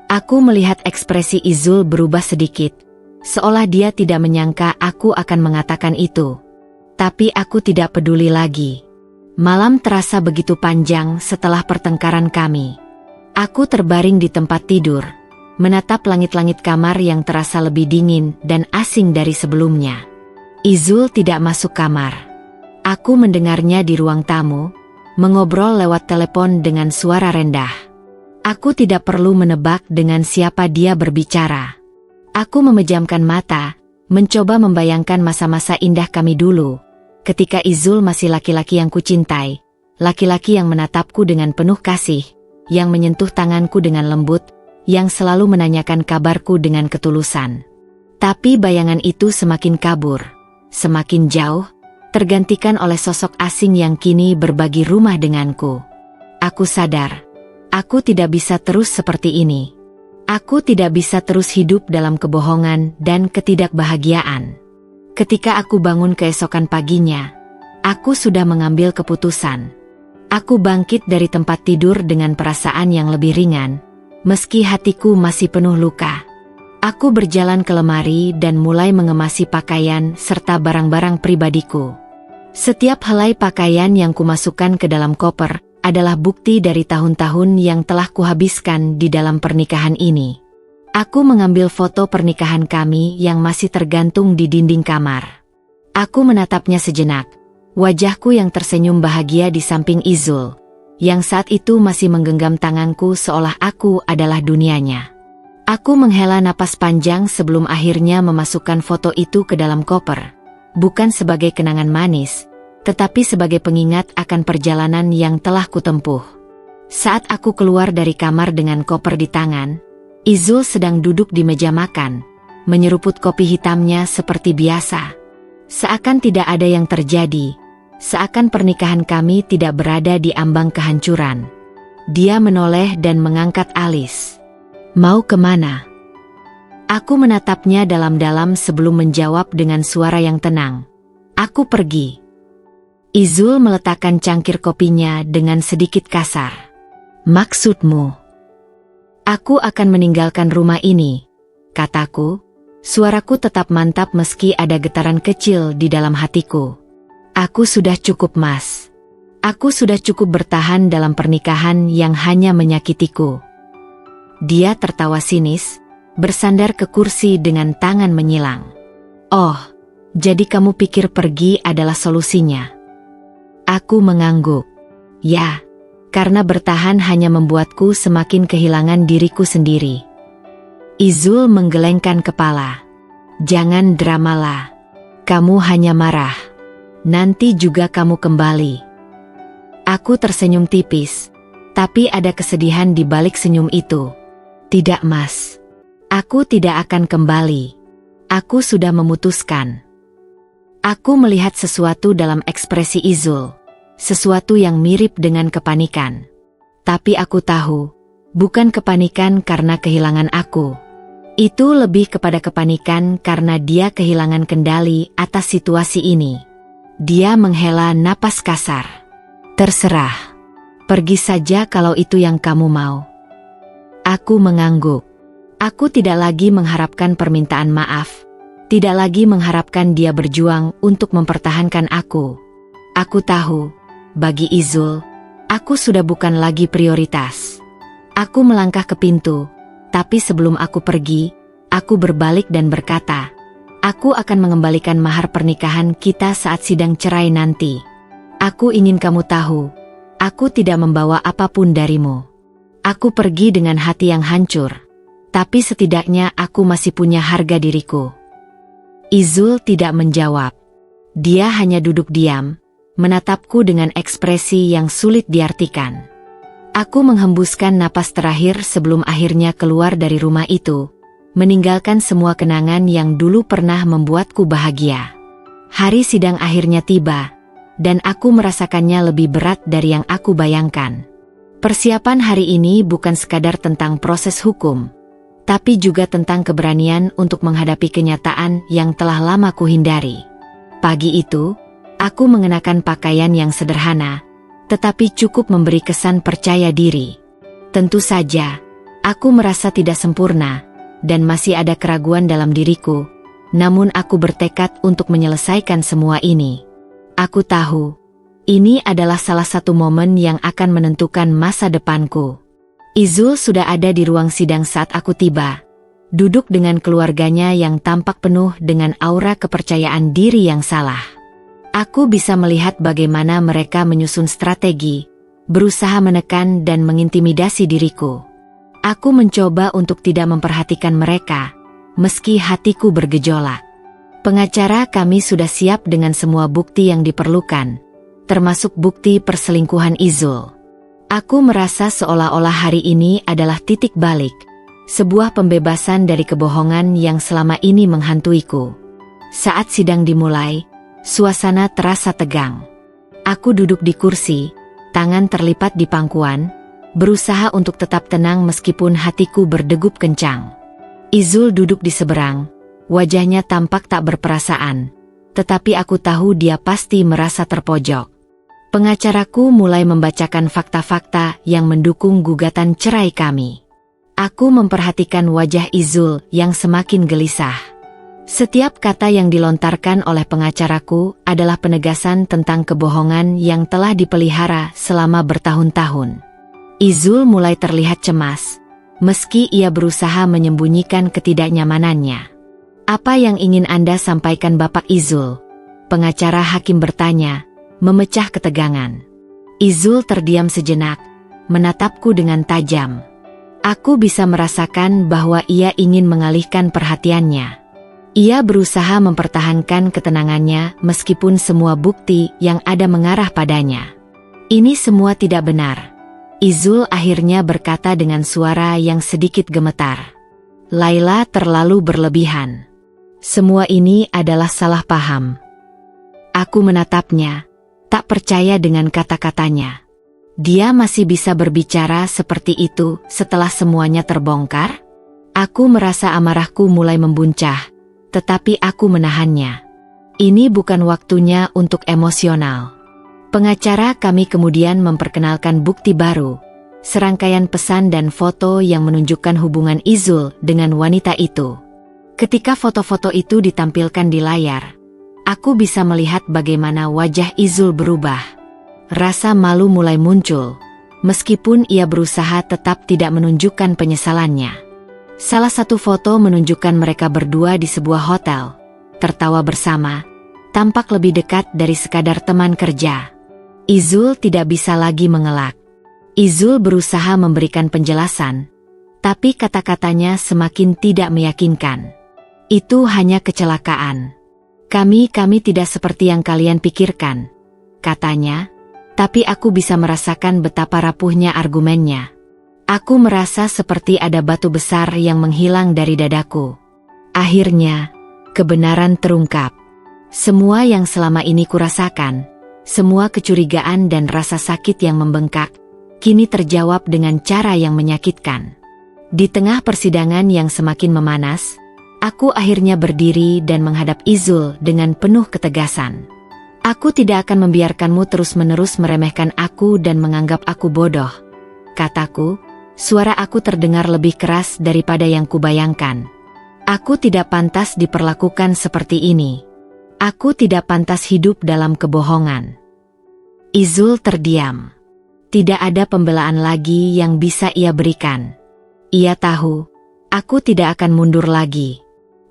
Aku melihat ekspresi Izul berubah sedikit, seolah dia tidak menyangka aku akan mengatakan itu. Tapi aku tidak peduli lagi. Malam terasa begitu panjang setelah pertengkaran kami. Aku terbaring di tempat tidur, menatap langit-langit kamar yang terasa lebih dingin dan asing dari sebelumnya. Izul tidak masuk kamar. Aku mendengarnya di ruang tamu, mengobrol lewat telepon dengan suara rendah. Aku tidak perlu menebak dengan siapa dia berbicara. Aku memejamkan mata, mencoba membayangkan masa-masa indah kami dulu, ketika Izul masih laki-laki yang kucintai, laki-laki yang menatapku dengan penuh kasih, yang menyentuh tanganku dengan lembut, yang selalu menanyakan kabarku dengan ketulusan. Tapi bayangan itu semakin kabur, semakin jauh, tergantikan oleh sosok asing yang kini berbagi rumah denganku. Aku sadar, aku tidak bisa terus seperti ini. Aku tidak bisa terus hidup dalam kebohongan dan ketidakbahagiaan. Ketika aku bangun keesokan paginya, aku sudah mengambil keputusan. Aku bangkit dari tempat tidur dengan perasaan yang lebih ringan, meski hatiku masih penuh luka. Aku berjalan ke lemari dan mulai mengemasi pakaian serta barang-barang pribadiku. Setiap helai pakaian yang kumasukkan ke dalam koper adalah bukti dari tahun-tahun yang telah kuhabiskan di dalam pernikahan ini. Aku mengambil foto pernikahan kami yang masih tergantung di dinding kamar. Aku menatapnya sejenak, wajahku yang tersenyum bahagia di samping Izul, yang saat itu masih menggenggam tanganku seolah aku adalah dunianya. Aku menghela napas panjang sebelum akhirnya memasukkan foto itu ke dalam koper, bukan sebagai kenangan manis, tetapi sebagai pengingat akan perjalanan yang telah kutempuh. Saat aku keluar dari kamar dengan koper di tangan, Izul sedang duduk di meja makan, menyeruput kopi hitamnya seperti biasa. Seakan tidak ada yang terjadi, seakan pernikahan kami tidak berada di ambang kehancuran. Dia menoleh dan mengangkat alis. "Mau kemana?" Aku menatapnya dalam-dalam sebelum menjawab dengan suara yang tenang. "Aku pergi." Izul meletakkan cangkir kopinya dengan sedikit kasar. "Maksudmu?" "Aku akan meninggalkan rumah ini," kataku. Suaraku tetap mantap meski ada getaran kecil di dalam hatiku. "Aku sudah cukup, Mas. Aku sudah cukup bertahan dalam pernikahan yang hanya menyakitiku." Dia tertawa sinis, bersandar ke kursi dengan tangan menyilang. "Oh, jadi kamu pikir pergi adalah solusinya?" Aku mengangguk. "Ya. Karena bertahan hanya membuatku semakin kehilangan diriku sendiri." Izul menggelengkan kepala. "Jangan dramalah. Kamu hanya marah. Nanti juga kamu kembali." Aku tersenyum tipis, tapi ada kesedihan di balik senyum itu. "Tidak, Mas. Aku tidak akan kembali. Aku sudah memutuskan." Aku melihat sesuatu dalam ekspresi Izul. Sesuatu yang mirip dengan kepanikan. Tapi aku tahu, bukan kepanikan karena kehilangan aku. Itu lebih kepada kepanikan karena dia kehilangan kendali atas situasi ini. Dia menghela napas kasar. "Terserah. Pergi saja kalau itu yang kamu mau." Aku mengangguk. Aku tidak lagi mengharapkan permintaan maaf. Tidak lagi mengharapkan dia berjuang untuk mempertahankan aku. Aku tahu, bagi Izul, aku sudah bukan lagi prioritas. Aku melangkah ke pintu, tapi sebelum aku pergi, aku berbalik dan berkata, "Aku akan mengembalikan mahar pernikahan kita saat sidang cerai nanti. Aku ingin kamu tahu, aku tidak membawa apapun darimu. Aku pergi dengan hati yang hancur, tapi setidaknya aku masih punya harga diriku." Izul tidak menjawab. Dia hanya duduk diam, menatapku dengan ekspresi yang sulit diartikan. Aku menghembuskan napas terakhir sebelum akhirnya keluar dari rumah itu, meninggalkan semua kenangan yang dulu pernah membuatku bahagia. Hari sidang akhirnya tiba, dan aku merasakannya lebih berat dari yang aku bayangkan. Persiapan hari ini bukan sekadar tentang proses hukum, tapi juga tentang keberanian untuk menghadapi kenyataan yang telah lama kuhindari. Pagi itu, aku mengenakan pakaian yang sederhana, tetapi cukup memberi kesan percaya diri. Tentu saja, aku merasa tidak sempurna, dan masih ada keraguan dalam diriku, namun aku bertekad untuk menyelesaikan semua ini. Aku tahu, ini adalah salah satu momen yang akan menentukan masa depanku. Izul sudah ada di ruang sidang saat aku tiba, duduk dengan keluarganya yang tampak penuh dengan aura kepercayaan diri yang salah. Aku bisa melihat bagaimana mereka menyusun strategi, berusaha menekan dan mengintimidasi diriku. Aku mencoba untuk tidak memperhatikan mereka, meski hatiku bergejolak. Pengacara kami sudah siap dengan semua bukti yang diperlukan, termasuk bukti perselingkuhan Izul. Aku merasa seolah-olah hari ini adalah titik balik, sebuah pembebasan dari kebohongan yang selama ini menghantuiku. Saat sidang dimulai, suasana terasa tegang. Aku duduk di kursi, tangan terlipat di pangkuan, berusaha untuk tetap tenang meskipun hatiku berdegup kencang. Izul duduk di seberang, wajahnya tampak tak berperasaan, tetapi aku tahu dia pasti merasa terpojok. Pengacaraku mulai membacakan fakta-fakta yang mendukung gugatan cerai kami. Aku memperhatikan wajah Izul yang semakin gelisah. Setiap kata yang dilontarkan oleh pengacaraku adalah penegasan tentang kebohongan yang telah dipelihara selama bertahun-tahun. Izul mulai terlihat cemas, meski ia berusaha menyembunyikan ketidaknyamanannya. "Apa yang ingin Anda sampaikan Bapak Izul?" Pengacara hakim bertanya, memecah ketegangan. Izul terdiam sejenak, menatapku dengan tajam. Aku bisa merasakan bahwa ia ingin mengalihkan perhatiannya. Ia berusaha mempertahankan ketenangannya meskipun semua bukti yang ada mengarah padanya. "Ini semua tidak benar," Izul akhirnya berkata dengan suara yang sedikit gemetar. "Laila terlalu berlebihan. Semua ini adalah salah paham." Aku menatapnya, tak percaya dengan kata-katanya. Dia masih bisa berbicara seperti itu setelah semuanya terbongkar? Aku merasa amarahku mulai membuncah, tetapi aku menahannya. Ini bukan waktunya untuk emosional. Pengacara kami kemudian memperkenalkan bukti baru, serangkaian pesan dan foto yang menunjukkan hubungan Izul dengan wanita itu. Ketika foto-foto itu ditampilkan di layar, aku bisa melihat bagaimana wajah Izul berubah. Rasa malu mulai muncul, meskipun ia berusaha tetap tidak menunjukkan penyesalannya. Salah satu foto menunjukkan mereka berdua di sebuah hotel, tertawa bersama, tampak lebih dekat dari sekadar teman kerja. Izul tidak bisa lagi mengelak. Izul berusaha memberikan penjelasan, tapi kata-katanya semakin tidak meyakinkan. "Itu hanya kecelakaan. Kami tidak seperti yang kalian pikirkan," katanya, tapi aku bisa merasakan betapa rapuhnya argumennya. Aku merasa seperti ada batu besar yang menghilang dari dadaku. Akhirnya, kebenaran terungkap. Semua yang selama ini kurasakan, semua kecurigaan dan rasa sakit yang membengkak, kini terjawab dengan cara yang menyakitkan. Di tengah persidangan yang semakin memanas, aku akhirnya berdiri dan menghadap Izul dengan penuh ketegasan. "Aku tidak akan membiarkanmu terus-menerus meremehkan aku dan menganggap aku bodoh," kataku. Suara aku terdengar lebih keras daripada yang kubayangkan. "Aku tidak pantas diperlakukan seperti ini. Aku tidak pantas hidup dalam kebohongan." Izul terdiam. Tidak ada pembelaan lagi yang bisa ia berikan. Ia tahu, aku tidak akan mundur lagi.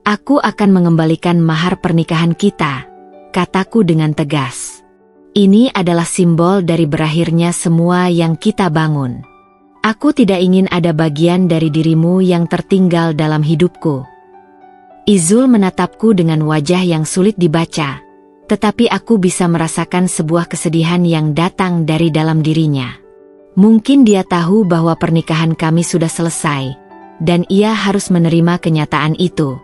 "Aku akan mengembalikan mahar pernikahan kita," kataku dengan tegas. "Ini adalah simbol dari berakhirnya semua yang kita bangun. Aku tidak ingin ada bagian dari dirimu yang tertinggal dalam hidupku." Izul menatapku dengan wajah yang sulit dibaca, tetapi aku bisa merasakan sebuah kesedihan yang datang dari dalam dirinya. Mungkin dia tahu bahwa pernikahan kami sudah selesai, dan ia harus menerima kenyataan itu.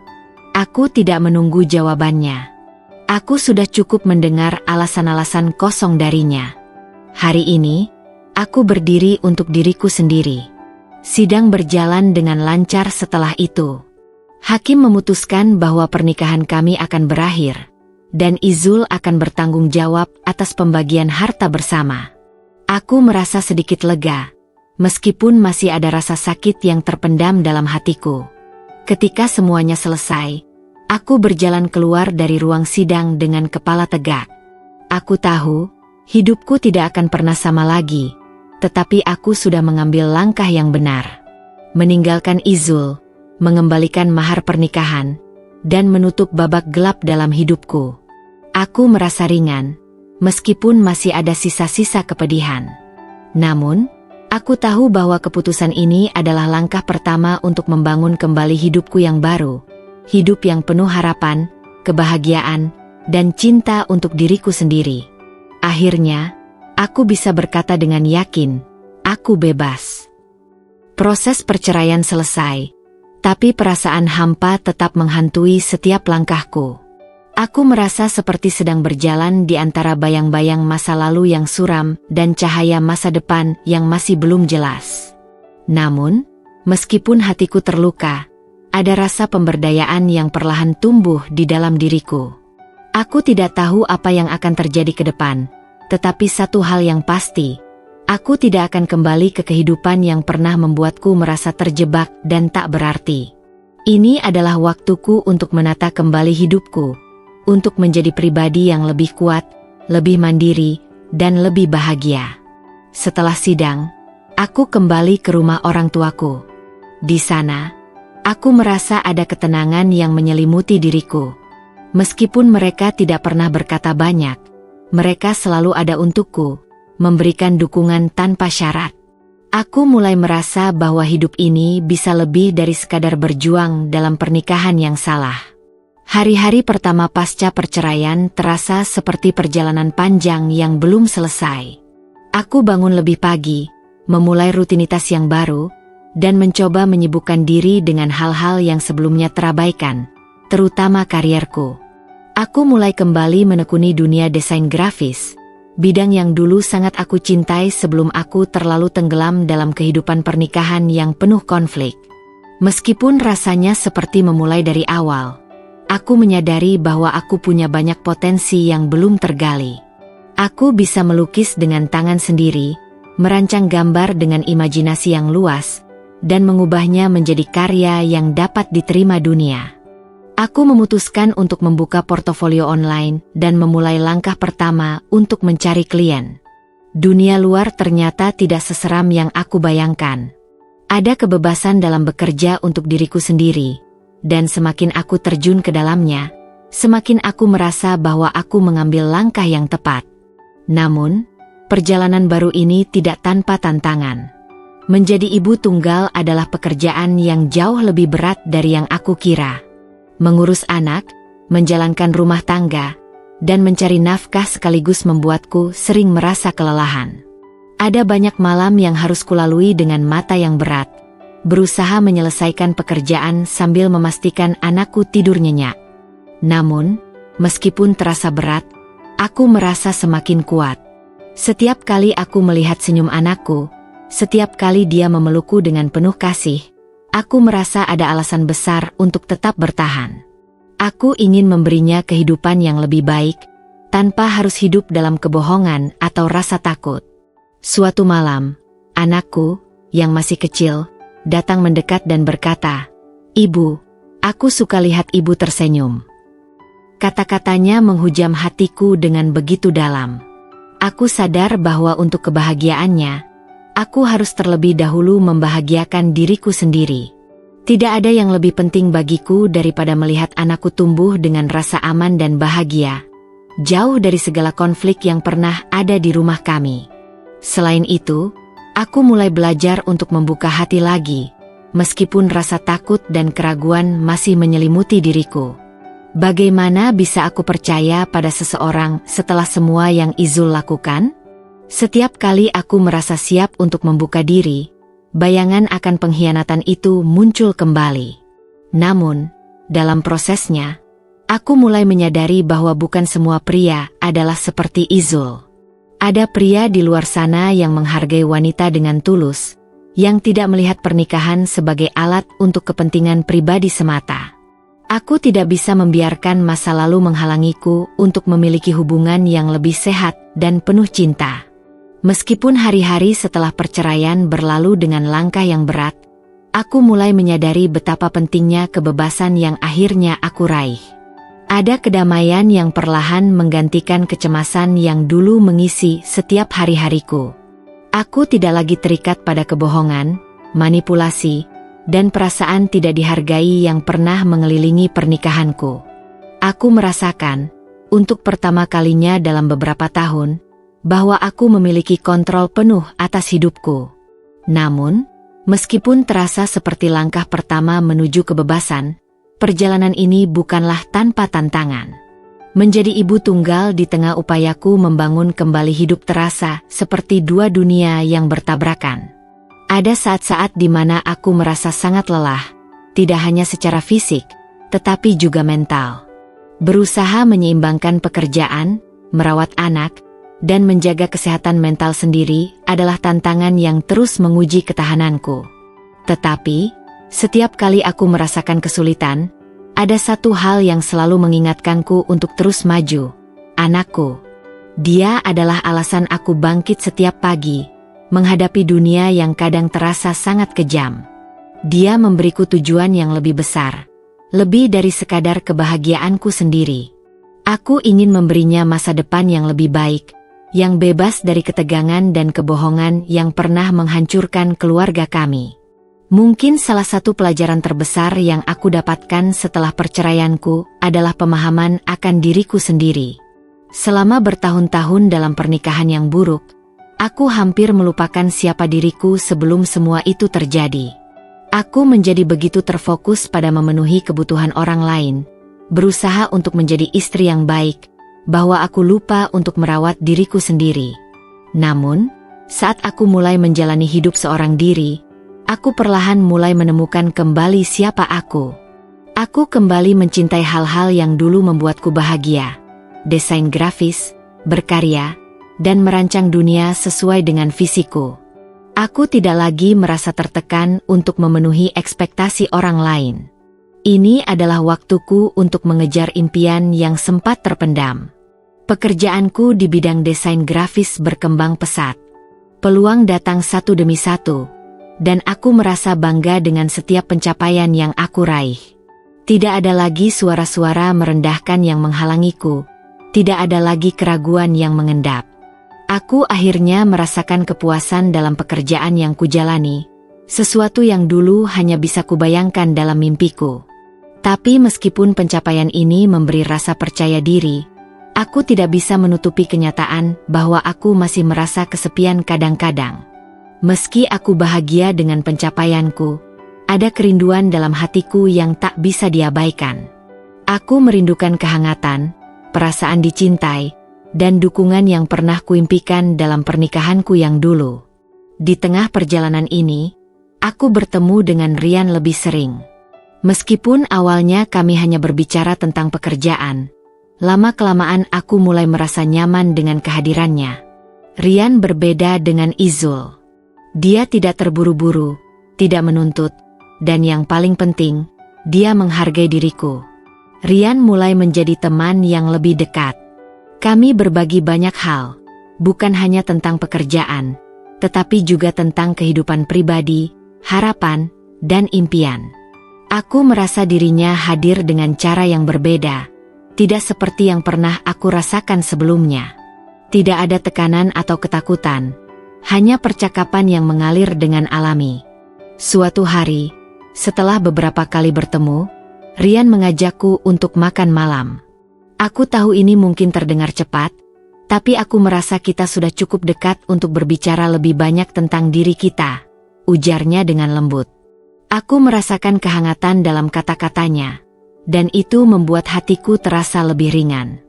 Aku tidak menunggu jawabannya. Aku sudah cukup mendengar alasan-alasan kosong darinya. Hari ini, aku berdiri untuk diriku sendiri. Sidang berjalan dengan lancar setelah itu. Hakim memutuskan bahwa pernikahan kami akan berakhir, dan Izul akan bertanggung jawab atas pembagian harta bersama. Aku merasa sedikit lega, meskipun masih ada rasa sakit yang terpendam dalam hatiku. Ketika semuanya selesai, aku berjalan keluar dari ruang sidang dengan kepala tegak. Aku tahu, hidupku tidak akan pernah sama lagi, tetapi aku sudah mengambil langkah yang benar. Meninggalkan Izul, mengembalikan mahar pernikahan, dan menutup babak gelap dalam hidupku. Aku merasa ringan, meskipun masih ada sisa-sisa kepedihan. Namun, aku tahu bahwa keputusan ini adalah langkah pertama untuk membangun kembali hidupku yang baru. Hidup yang penuh harapan, kebahagiaan, dan cinta untuk diriku sendiri. Akhirnya, aku bisa berkata dengan yakin, aku bebas. Proses perceraian selesai, tapi perasaan hampa tetap menghantui setiap langkahku. Aku merasa seperti sedang berjalan di antara bayang-bayang masa lalu yang suram dan cahaya masa depan yang masih belum jelas. Namun, meskipun hatiku terluka, ada rasa pemberdayaan yang perlahan tumbuh di dalam diriku. Aku tidak tahu apa yang akan terjadi ke depan, tetapi satu hal yang pasti, aku tidak akan kembali ke kehidupan yang pernah membuatku merasa terjebak dan tak berarti. Ini adalah waktuku untuk menata kembali hidupku, untuk menjadi pribadi yang lebih kuat, lebih mandiri, dan lebih bahagia. Setelah sidang, aku kembali ke rumah orang tuaku. Di sana, aku merasa ada ketenangan yang menyelimuti diriku. Meskipun mereka tidak pernah berkata banyak, mereka selalu ada untukku, memberikan dukungan tanpa syarat. Aku mulai merasa bahwa hidup ini bisa lebih dari sekadar berjuang dalam pernikahan yang salah. Hari-hari pertama pasca perceraian terasa seperti perjalanan panjang yang belum selesai. Aku bangun lebih pagi, memulai rutinitas yang baru, dan mencoba menyibukkan diri dengan hal-hal yang sebelumnya terabaikan, terutama karierku. Aku mulai kembali menekuni dunia desain grafis, bidang yang dulu sangat aku cintai sebelum aku terlalu tenggelam dalam kehidupan pernikahan yang penuh konflik. Meskipun rasanya seperti memulai dari awal, aku menyadari bahwa aku punya banyak potensi yang belum tergali. Aku bisa melukis dengan tangan sendiri, merancang gambar dengan imajinasi yang luas, dan mengubahnya menjadi karya yang dapat diterima dunia. Aku memutuskan untuk membuka portofolio online dan memulai langkah pertama untuk mencari klien. Dunia luar ternyata tidak seseram yang aku bayangkan. Ada kebebasan dalam bekerja untuk diriku sendiri, dan semakin aku terjun ke dalamnya, semakin aku merasa bahwa aku mengambil langkah yang tepat. Namun, perjalanan baru ini tidak tanpa tantangan. Menjadi ibu tunggal adalah pekerjaan yang jauh lebih berat dari yang aku kira. Mengurus anak, menjalankan rumah tangga, dan mencari nafkah sekaligus membuatku sering merasa kelelahan. Ada banyak malam yang harus kulalui dengan mata yang berat, berusaha menyelesaikan pekerjaan sambil memastikan anakku tidur nyenyak. Namun, meskipun terasa berat, aku merasa semakin kuat. Setiap kali aku melihat senyum anakku, setiap kali dia memelukku dengan penuh kasih, aku merasa ada alasan besar untuk tetap bertahan. Aku ingin memberinya kehidupan yang lebih baik, tanpa harus hidup dalam kebohongan atau rasa takut. Suatu malam, anakku, yang masih kecil, datang mendekat dan berkata, "Ibu, aku suka lihat ibu tersenyum." Kata-katanya menghujam hatiku dengan begitu dalam. Aku sadar bahwa untuk kebahagiaannya, aku harus terlebih dahulu membahagiakan diriku sendiri. Tidak ada yang lebih penting bagiku daripada melihat anakku tumbuh dengan rasa aman dan bahagia, jauh dari segala konflik yang pernah ada di rumah kami. Selain itu, aku mulai belajar untuk membuka hati lagi, meskipun rasa takut dan keraguan masih menyelimuti diriku. Bagaimana bisa aku percaya pada seseorang setelah semua yang Izul lakukan? Setiap kali aku merasa siap untuk membuka diri, bayangan akan pengkhianatan itu muncul kembali. Namun, dalam prosesnya, aku mulai menyadari bahwa bukan semua pria adalah seperti Izul. Ada pria di luar sana yang menghargai wanita dengan tulus, yang tidak melihat pernikahan sebagai alat untuk kepentingan pribadi semata. Aku tidak bisa membiarkan masa lalu menghalangiku untuk memiliki hubungan yang lebih sehat dan penuh cinta. Meskipun hari-hari setelah perceraian berlalu dengan langkah yang berat, aku mulai menyadari betapa pentingnya kebebasan yang akhirnya aku raih. Ada kedamaian yang perlahan menggantikan kecemasan yang dulu mengisi setiap hari-hariku. Aku tidak lagi terikat pada kebohongan, manipulasi, dan perasaan tidak dihargai yang pernah mengelilingi pernikahanku. Aku merasakan, untuk pertama kalinya dalam beberapa tahun, bahwa aku memiliki kontrol penuh atas hidupku. Namun, meskipun terasa seperti langkah pertama menuju kebebasan, perjalanan ini bukanlah tanpa tantangan. Menjadi ibu tunggal di tengah upayaku membangun kembali hidup terasa seperti dua dunia yang bertabrakan. Ada saat-saat di mana aku merasa sangat lelah, tidak hanya secara fisik, tetapi juga mental. Berusaha menyeimbangkan pekerjaan, merawat anak, dan menjaga kesehatan mental sendiri adalah tantangan yang terus menguji ketahananku. Tetapi, setiap kali aku merasakan kesulitan, ada satu hal yang selalu mengingatkanku untuk terus maju. Anakku. Dia adalah alasan aku bangkit setiap pagi, menghadapi dunia yang kadang terasa sangat kejam. Dia memberiku tujuan yang lebih besar, lebih dari sekadar kebahagiaanku sendiri. Aku ingin memberinya masa depan yang lebih baik, yang bebas dari ketegangan dan kebohongan yang pernah menghancurkan keluarga kami. Mungkin salah satu pelajaran terbesar yang aku dapatkan setelah perceraianku adalah pemahaman akan diriku sendiri. Selama bertahun-tahun dalam pernikahan yang buruk, aku hampir melupakan siapa diriku sebelum semua itu terjadi. Aku menjadi begitu terfokus pada memenuhi kebutuhan orang lain, berusaha untuk menjadi istri yang baik, bahwa aku lupa untuk merawat diriku sendiri. Namun, saat aku mulai menjalani hidup seorang diri, aku perlahan mulai menemukan kembali siapa aku. Aku kembali mencintai hal-hal yang dulu membuatku bahagia. Desain grafis, berkarya, dan merancang dunia sesuai dengan visiku. Aku tidak lagi merasa tertekan untuk memenuhi ekspektasi orang lain. Ini adalah waktuku untuk mengejar impian yang sempat terpendam. Pekerjaanku di bidang desain grafis berkembang pesat. Peluang datang satu demi satu, dan aku merasa bangga dengan setiap pencapaian yang aku raih. Tidak ada lagi suara-suara merendahkan yang menghalangiku, tidak ada lagi keraguan yang mengendap. Aku akhirnya merasakan kepuasan dalam pekerjaan yang kujalani, sesuatu yang dulu hanya bisa kubayangkan dalam mimpiku. Tapi meskipun pencapaian ini memberi rasa percaya diri, aku tidak bisa menutupi kenyataan bahwa aku masih merasa kesepian kadang-kadang. Meski aku bahagia dengan pencapaianku, ada kerinduan dalam hatiku yang tak bisa diabaikan. Aku merindukan kehangatan, perasaan dicintai, dan dukungan yang pernah kuimpikan dalam pernikahanku yang dulu. Di tengah perjalanan ini, aku bertemu dengan Rian lebih sering. Meskipun awalnya kami hanya berbicara tentang pekerjaan, lama-kelamaan aku mulai merasa nyaman dengan kehadirannya. Rian berbeda dengan Izul. Dia tidak terburu-buru, tidak menuntut, dan yang paling penting, dia menghargai diriku. Rian mulai menjadi teman yang lebih dekat. Kami berbagi banyak hal, bukan hanya tentang pekerjaan, tetapi juga tentang kehidupan pribadi, harapan, dan impian. Aku merasa dirinya hadir dengan cara yang berbeda, tidak seperti yang pernah aku rasakan sebelumnya. Tidak ada tekanan atau ketakutan, hanya percakapan yang mengalir dengan alami. Suatu hari, setelah beberapa kali bertemu, Rian mengajakku untuk makan malam. Aku tahu ini mungkin terdengar cepat, tapi aku merasa kita sudah cukup dekat untuk berbicara lebih banyak tentang diri kita, ujarnya dengan lembut. Aku merasakan kehangatan dalam kata-katanya, dan itu membuat hatiku terasa lebih ringan.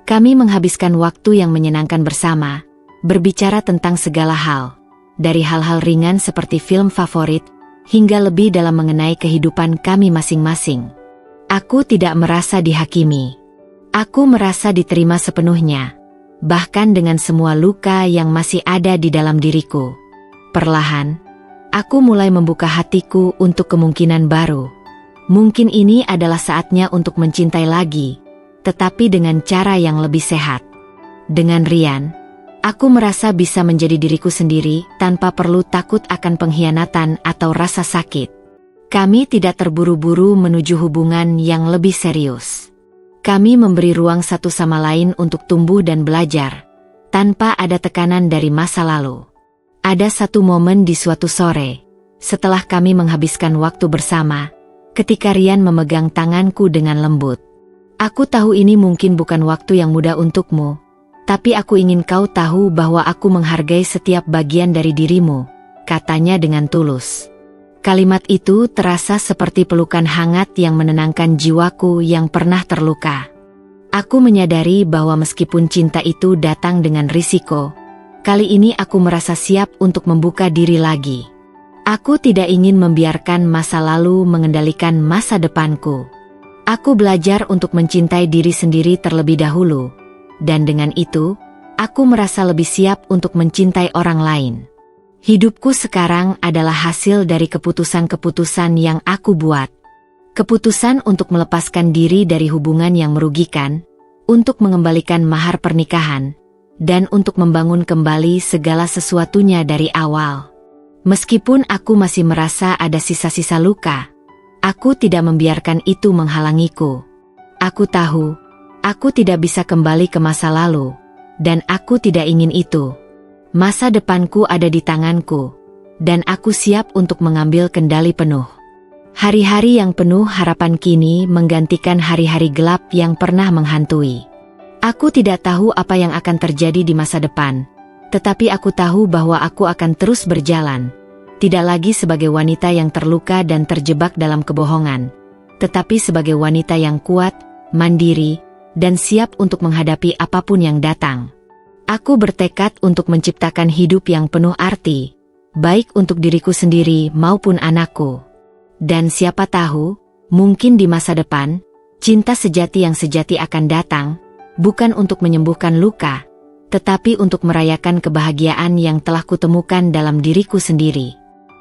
Kami menghabiskan waktu yang menyenangkan bersama, berbicara tentang segala hal, dari hal-hal ringan seperti film favorit, hingga lebih dalam mengenai kehidupan kami masing-masing. Aku tidak merasa dihakimi. Aku merasa diterima sepenuhnya, bahkan dengan semua luka yang masih ada di dalam diriku. Perlahan, aku mulai membuka hatiku untuk kemungkinan baru. Mungkin ini adalah saatnya untuk mencintai lagi, tetapi dengan cara yang lebih sehat. Dengan Rian, aku merasa bisa menjadi diriku sendiri tanpa perlu takut akan pengkhianatan atau rasa sakit. Kami tidak terburu-buru menuju hubungan yang lebih serius. Kami memberi ruang satu sama lain untuk tumbuh dan belajar, tanpa ada tekanan dari masa lalu. Ada satu momen di suatu sore, setelah kami menghabiskan waktu bersama, ketika Rian memegang tanganku dengan lembut. Aku tahu ini mungkin bukan waktu yang mudah untukmu, tapi aku ingin kau tahu bahwa aku menghargai setiap bagian dari dirimu, katanya dengan tulus. Kalimat itu terasa seperti pelukan hangat yang menenangkan jiwaku yang pernah terluka. Aku menyadari bahwa meskipun cinta itu datang dengan risiko, kali ini aku merasa siap untuk membuka diri lagi. Aku tidak ingin membiarkan masa lalu mengendalikan masa depanku. Aku belajar untuk mencintai diri sendiri terlebih dahulu, dan dengan itu, aku merasa lebih siap untuk mencintai orang lain. Hidupku sekarang adalah hasil dari keputusan-keputusan yang aku buat. Keputusan untuk melepaskan diri dari hubungan yang merugikan, untuk mengembalikan mahar pernikahan, dan untuk membangun kembali segala sesuatunya dari awal. Meskipun aku masih merasa ada sisa-sisa luka, aku tidak membiarkan itu menghalangiku. Aku tahu, aku tidak bisa kembali ke masa lalu, dan aku tidak ingin itu. Masa depanku ada di tanganku, dan aku siap untuk mengambil kendali penuh. Hari-hari yang penuh harapan kini menggantikan hari-hari gelap yang pernah menghantui. Aku tidak tahu apa yang akan terjadi di masa depan, tetapi aku tahu bahwa aku akan terus berjalan, tidak lagi sebagai wanita yang terluka dan terjebak dalam kebohongan, tetapi sebagai wanita yang kuat, mandiri, dan siap untuk menghadapi apapun yang datang. Aku bertekad untuk menciptakan hidup yang penuh arti, baik untuk diriku sendiri maupun anakku. Dan siapa tahu, mungkin di masa depan, cinta sejati yang sejati akan datang, bukan untuk menyembuhkan luka, tetapi untuk merayakan kebahagiaan yang telah kutemukan dalam diriku sendiri.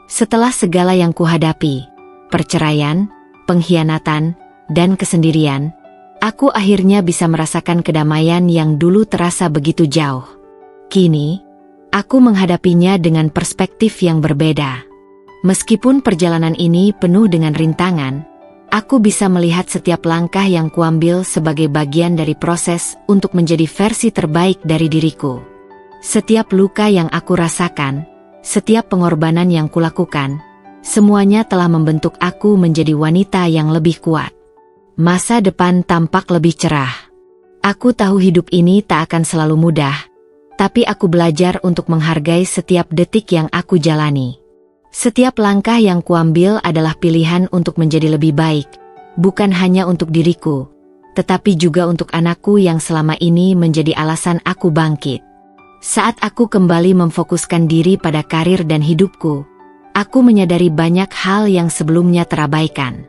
Setelah segala yang kuhadapi, perceraian, pengkhianatan, dan kesendirian, aku akhirnya bisa merasakan kedamaian yang dulu terasa begitu jauh. Kini, aku menghadapinya dengan perspektif yang berbeda. Meskipun perjalanan ini penuh dengan rintangan, aku bisa melihat setiap langkah yang kuambil sebagai bagian dari proses untuk menjadi versi terbaik dari diriku. Setiap luka yang aku rasakan, setiap pengorbanan yang kulakukan, semuanya telah membentuk aku menjadi wanita yang lebih kuat. Masa depan tampak lebih cerah. Aku tahu hidup ini tak akan selalu mudah, tapi aku belajar untuk menghargai setiap detik yang aku jalani. Setiap langkah yang kuambil adalah pilihan untuk menjadi lebih baik, bukan hanya untuk diriku, tetapi juga untuk anakku yang selama ini menjadi alasan aku bangkit. Saat aku kembali memfokuskan diri pada karir dan hidupku, aku menyadari banyak hal yang sebelumnya terabaikan.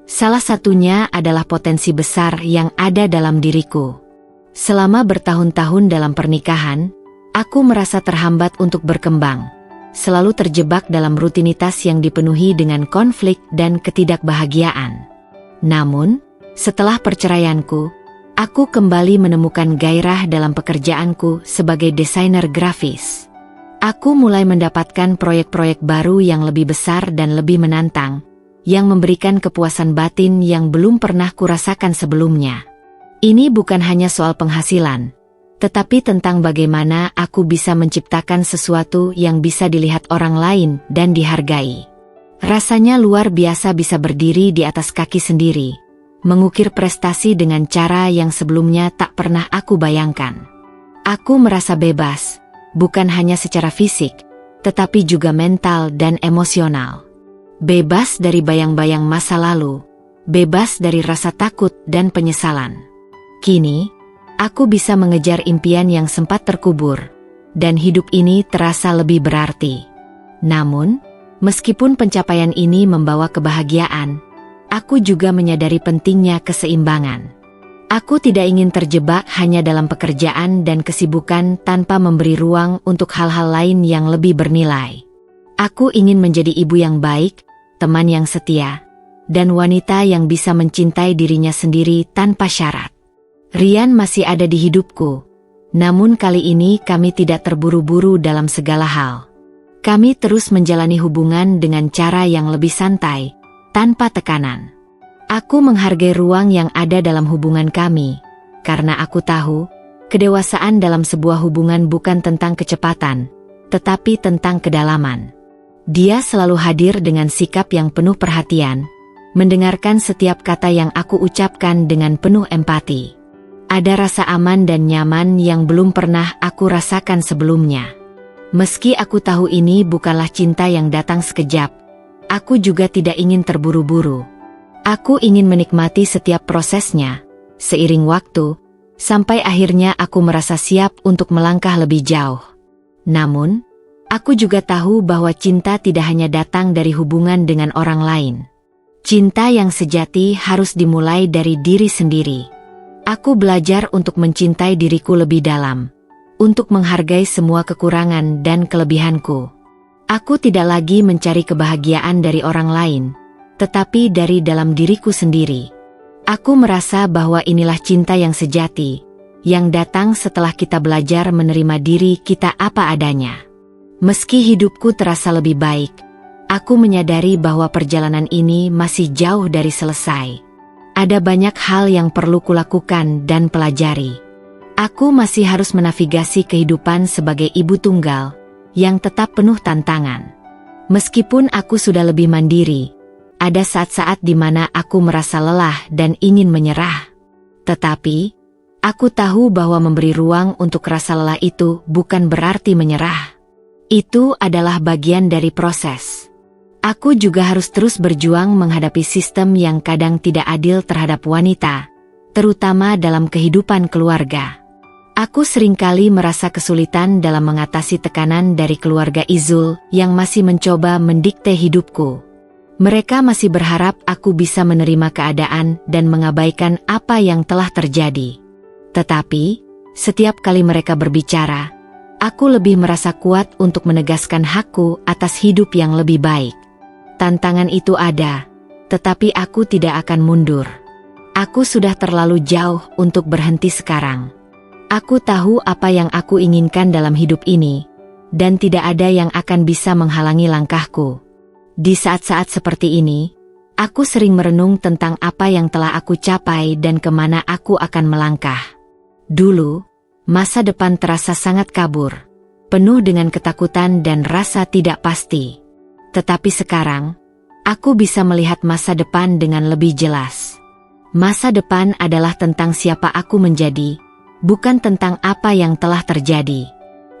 Salah satunya adalah potensi besar yang ada dalam diriku. Selama bertahun-tahun dalam pernikahan, aku merasa terhambat untuk berkembang, selalu terjebak dalam rutinitas yang dipenuhi dengan konflik dan ketidakbahagiaan. Namun, setelah perceraianku, aku kembali menemukan gairah dalam pekerjaanku sebagai desainer grafis. Aku mulai mendapatkan proyek-proyek baru yang lebih besar dan lebih menantang, yang memberikan kepuasan batin yang belum pernah kurasakan sebelumnya. Ini bukan hanya soal penghasilan, tetapi tentang bagaimana aku bisa menciptakan sesuatu yang bisa dilihat orang lain dan dihargai. Rasanya luar biasa bisa berdiri di atas kaki sendiri, mengukir prestasi dengan cara yang sebelumnya tak pernah aku bayangkan. Aku merasa bebas, bukan hanya secara fisik, tetapi juga mental dan emosional. Bebas dari bayang-bayang masa lalu, bebas dari rasa takut dan penyesalan. Kini, aku bisa mengejar impian yang sempat terkubur, dan hidup ini terasa lebih berarti. Namun, meskipun pencapaian ini membawa kebahagiaan, aku juga menyadari pentingnya keseimbangan. Aku tidak ingin terjebak hanya dalam pekerjaan dan kesibukan tanpa memberi ruang untuk hal-hal lain yang lebih bernilai. Aku ingin menjadi ibu yang baik, teman yang setia, dan wanita yang bisa mencintai dirinya sendiri tanpa syarat. Rian masih ada di hidupku, namun kali ini kami tidak terburu-buru dalam segala hal. Kami terus menjalani hubungan dengan cara yang lebih santai, tanpa tekanan. Aku menghargai ruang yang ada dalam hubungan kami, karena aku tahu, kedewasaan dalam sebuah hubungan bukan tentang kecepatan, tetapi tentang kedalaman. Dia selalu hadir dengan sikap yang penuh perhatian, mendengarkan setiap kata yang aku ucapkan dengan penuh empati. Ada rasa aman dan nyaman yang belum pernah aku rasakan sebelumnya. Meski aku tahu ini bukanlah cinta yang datang sekejap, aku juga tidak ingin terburu-buru. Aku ingin menikmati setiap prosesnya. Seiring waktu, Sampai akhirnya aku merasa siap untuk melangkah lebih jauh. Namun, aku juga tahu bahwa cinta tidak hanya datang dari hubungan dengan orang lain. Cinta yang sejati harus dimulai dari diri sendiri. Aku belajar untuk mencintai diriku lebih dalam, untuk menghargai semua kekurangan dan kelebihanku. Aku tidak lagi mencari kebahagiaan dari orang lain, tetapi dari dalam diriku sendiri. Aku merasa bahwa inilah cinta yang sejati, yang datang setelah kita belajar menerima diri kita apa adanya. Meski hidupku terasa lebih baik, aku menyadari bahwa perjalanan ini masih jauh dari selesai. Ada banyak hal yang perlu kulakukan dan pelajari. Aku masih harus menavigasi kehidupan sebagai ibu tunggal, yang tetap penuh tantangan. Meskipun aku sudah lebih mandiri, ada saat-saat di mana aku merasa lelah dan ingin menyerah. Tetapi, aku tahu bahwa memberi ruang untuk rasa lelah itu bukan berarti menyerah. Itu adalah bagian dari proses. Aku juga harus terus berjuang menghadapi sistem yang kadang tidak adil terhadap wanita, terutama dalam kehidupan keluarga. Aku seringkali merasa kesulitan dalam mengatasi tekanan dari keluarga Izul yang masih mencoba mendikte hidupku. Mereka masih berharap aku bisa menerima keadaan dan mengabaikan apa yang telah terjadi. Tetapi, setiap kali mereka berbicara, aku lebih merasa kuat untuk menegaskan hakku atas hidup yang lebih baik. Tantangan itu ada, tetapi aku tidak akan mundur. Aku sudah terlalu jauh untuk berhenti sekarang. Aku tahu apa yang aku inginkan dalam hidup ini, dan tidak ada yang akan bisa menghalangi langkahku. Di saat-saat seperti ini, aku sering merenung tentang apa yang telah aku capai dan kemana aku akan melangkah. Dulu, masa depan terasa sangat kabur, penuh dengan ketakutan dan rasa tidak pasti. Tetapi sekarang, aku bisa melihat masa depan dengan lebih jelas. Masa depan adalah tentang siapa aku menjadi, bukan tentang apa yang telah terjadi.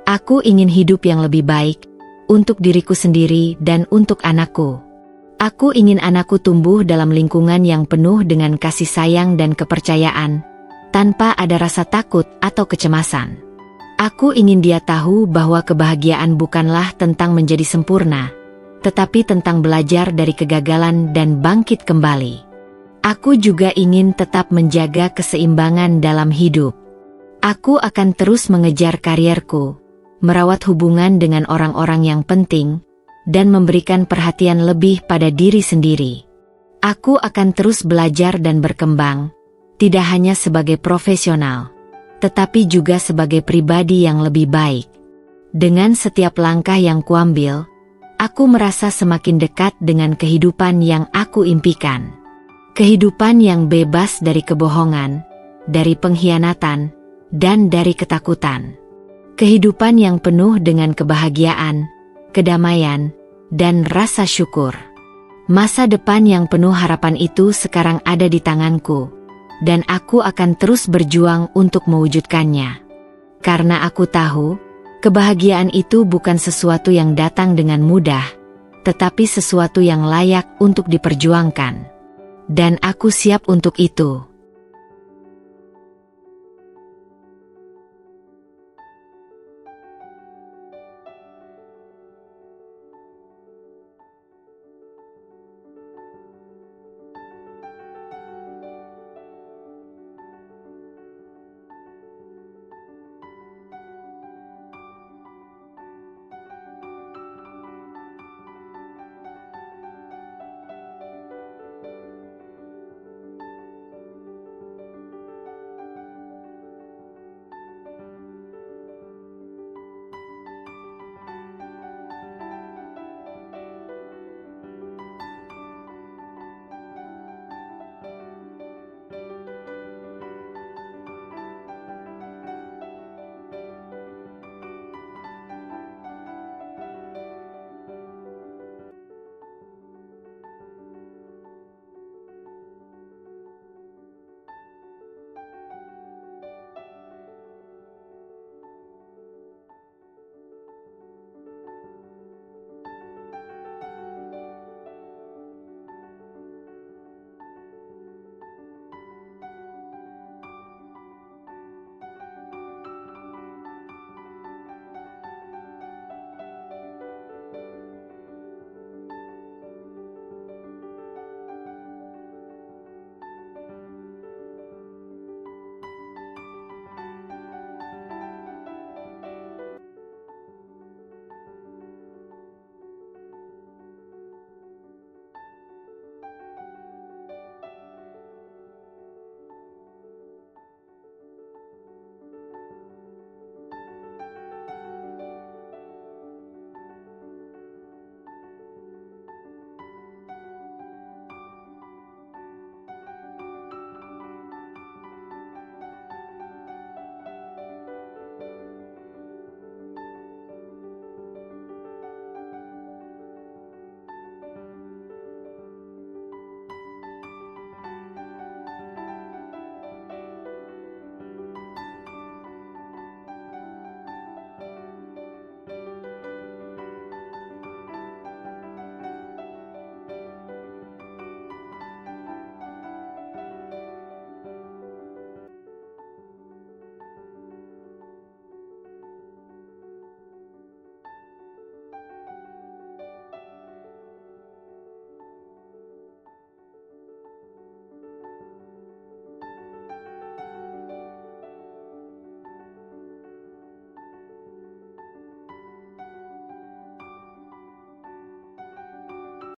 Aku ingin hidup yang lebih baik, untuk diriku sendiri dan untuk anakku. Aku ingin anakku tumbuh dalam lingkungan yang penuh dengan kasih sayang dan kepercayaan, tanpa ada rasa takut atau kecemasan. Aku ingin dia tahu bahwa kebahagiaan bukanlah tentang menjadi sempurna, tetapi tentang belajar dari kegagalan dan bangkit kembali. Aku juga ingin tetap menjaga keseimbangan dalam hidup. Aku akan terus mengejar karierku, merawat hubungan dengan orang-orang yang penting, dan memberikan perhatian lebih pada diri sendiri. Aku akan terus belajar dan berkembang, tidak hanya sebagai profesional, tetapi juga sebagai pribadi yang lebih baik. Dengan setiap langkah yang kuambil, aku merasa semakin dekat dengan kehidupan yang aku impikan. Kehidupan yang bebas dari kebohongan, dari pengkhianatan, dan dari ketakutan. Kehidupan yang penuh dengan kebahagiaan, kedamaian, dan rasa syukur. Masa depan yang penuh harapan itu sekarang ada di tanganku, dan aku akan terus berjuang untuk mewujudkannya. Karena aku tahu, kebahagiaan itu bukan sesuatu yang datang dengan mudah, tetapi sesuatu yang layak untuk diperjuangkan. Dan aku siap untuk itu.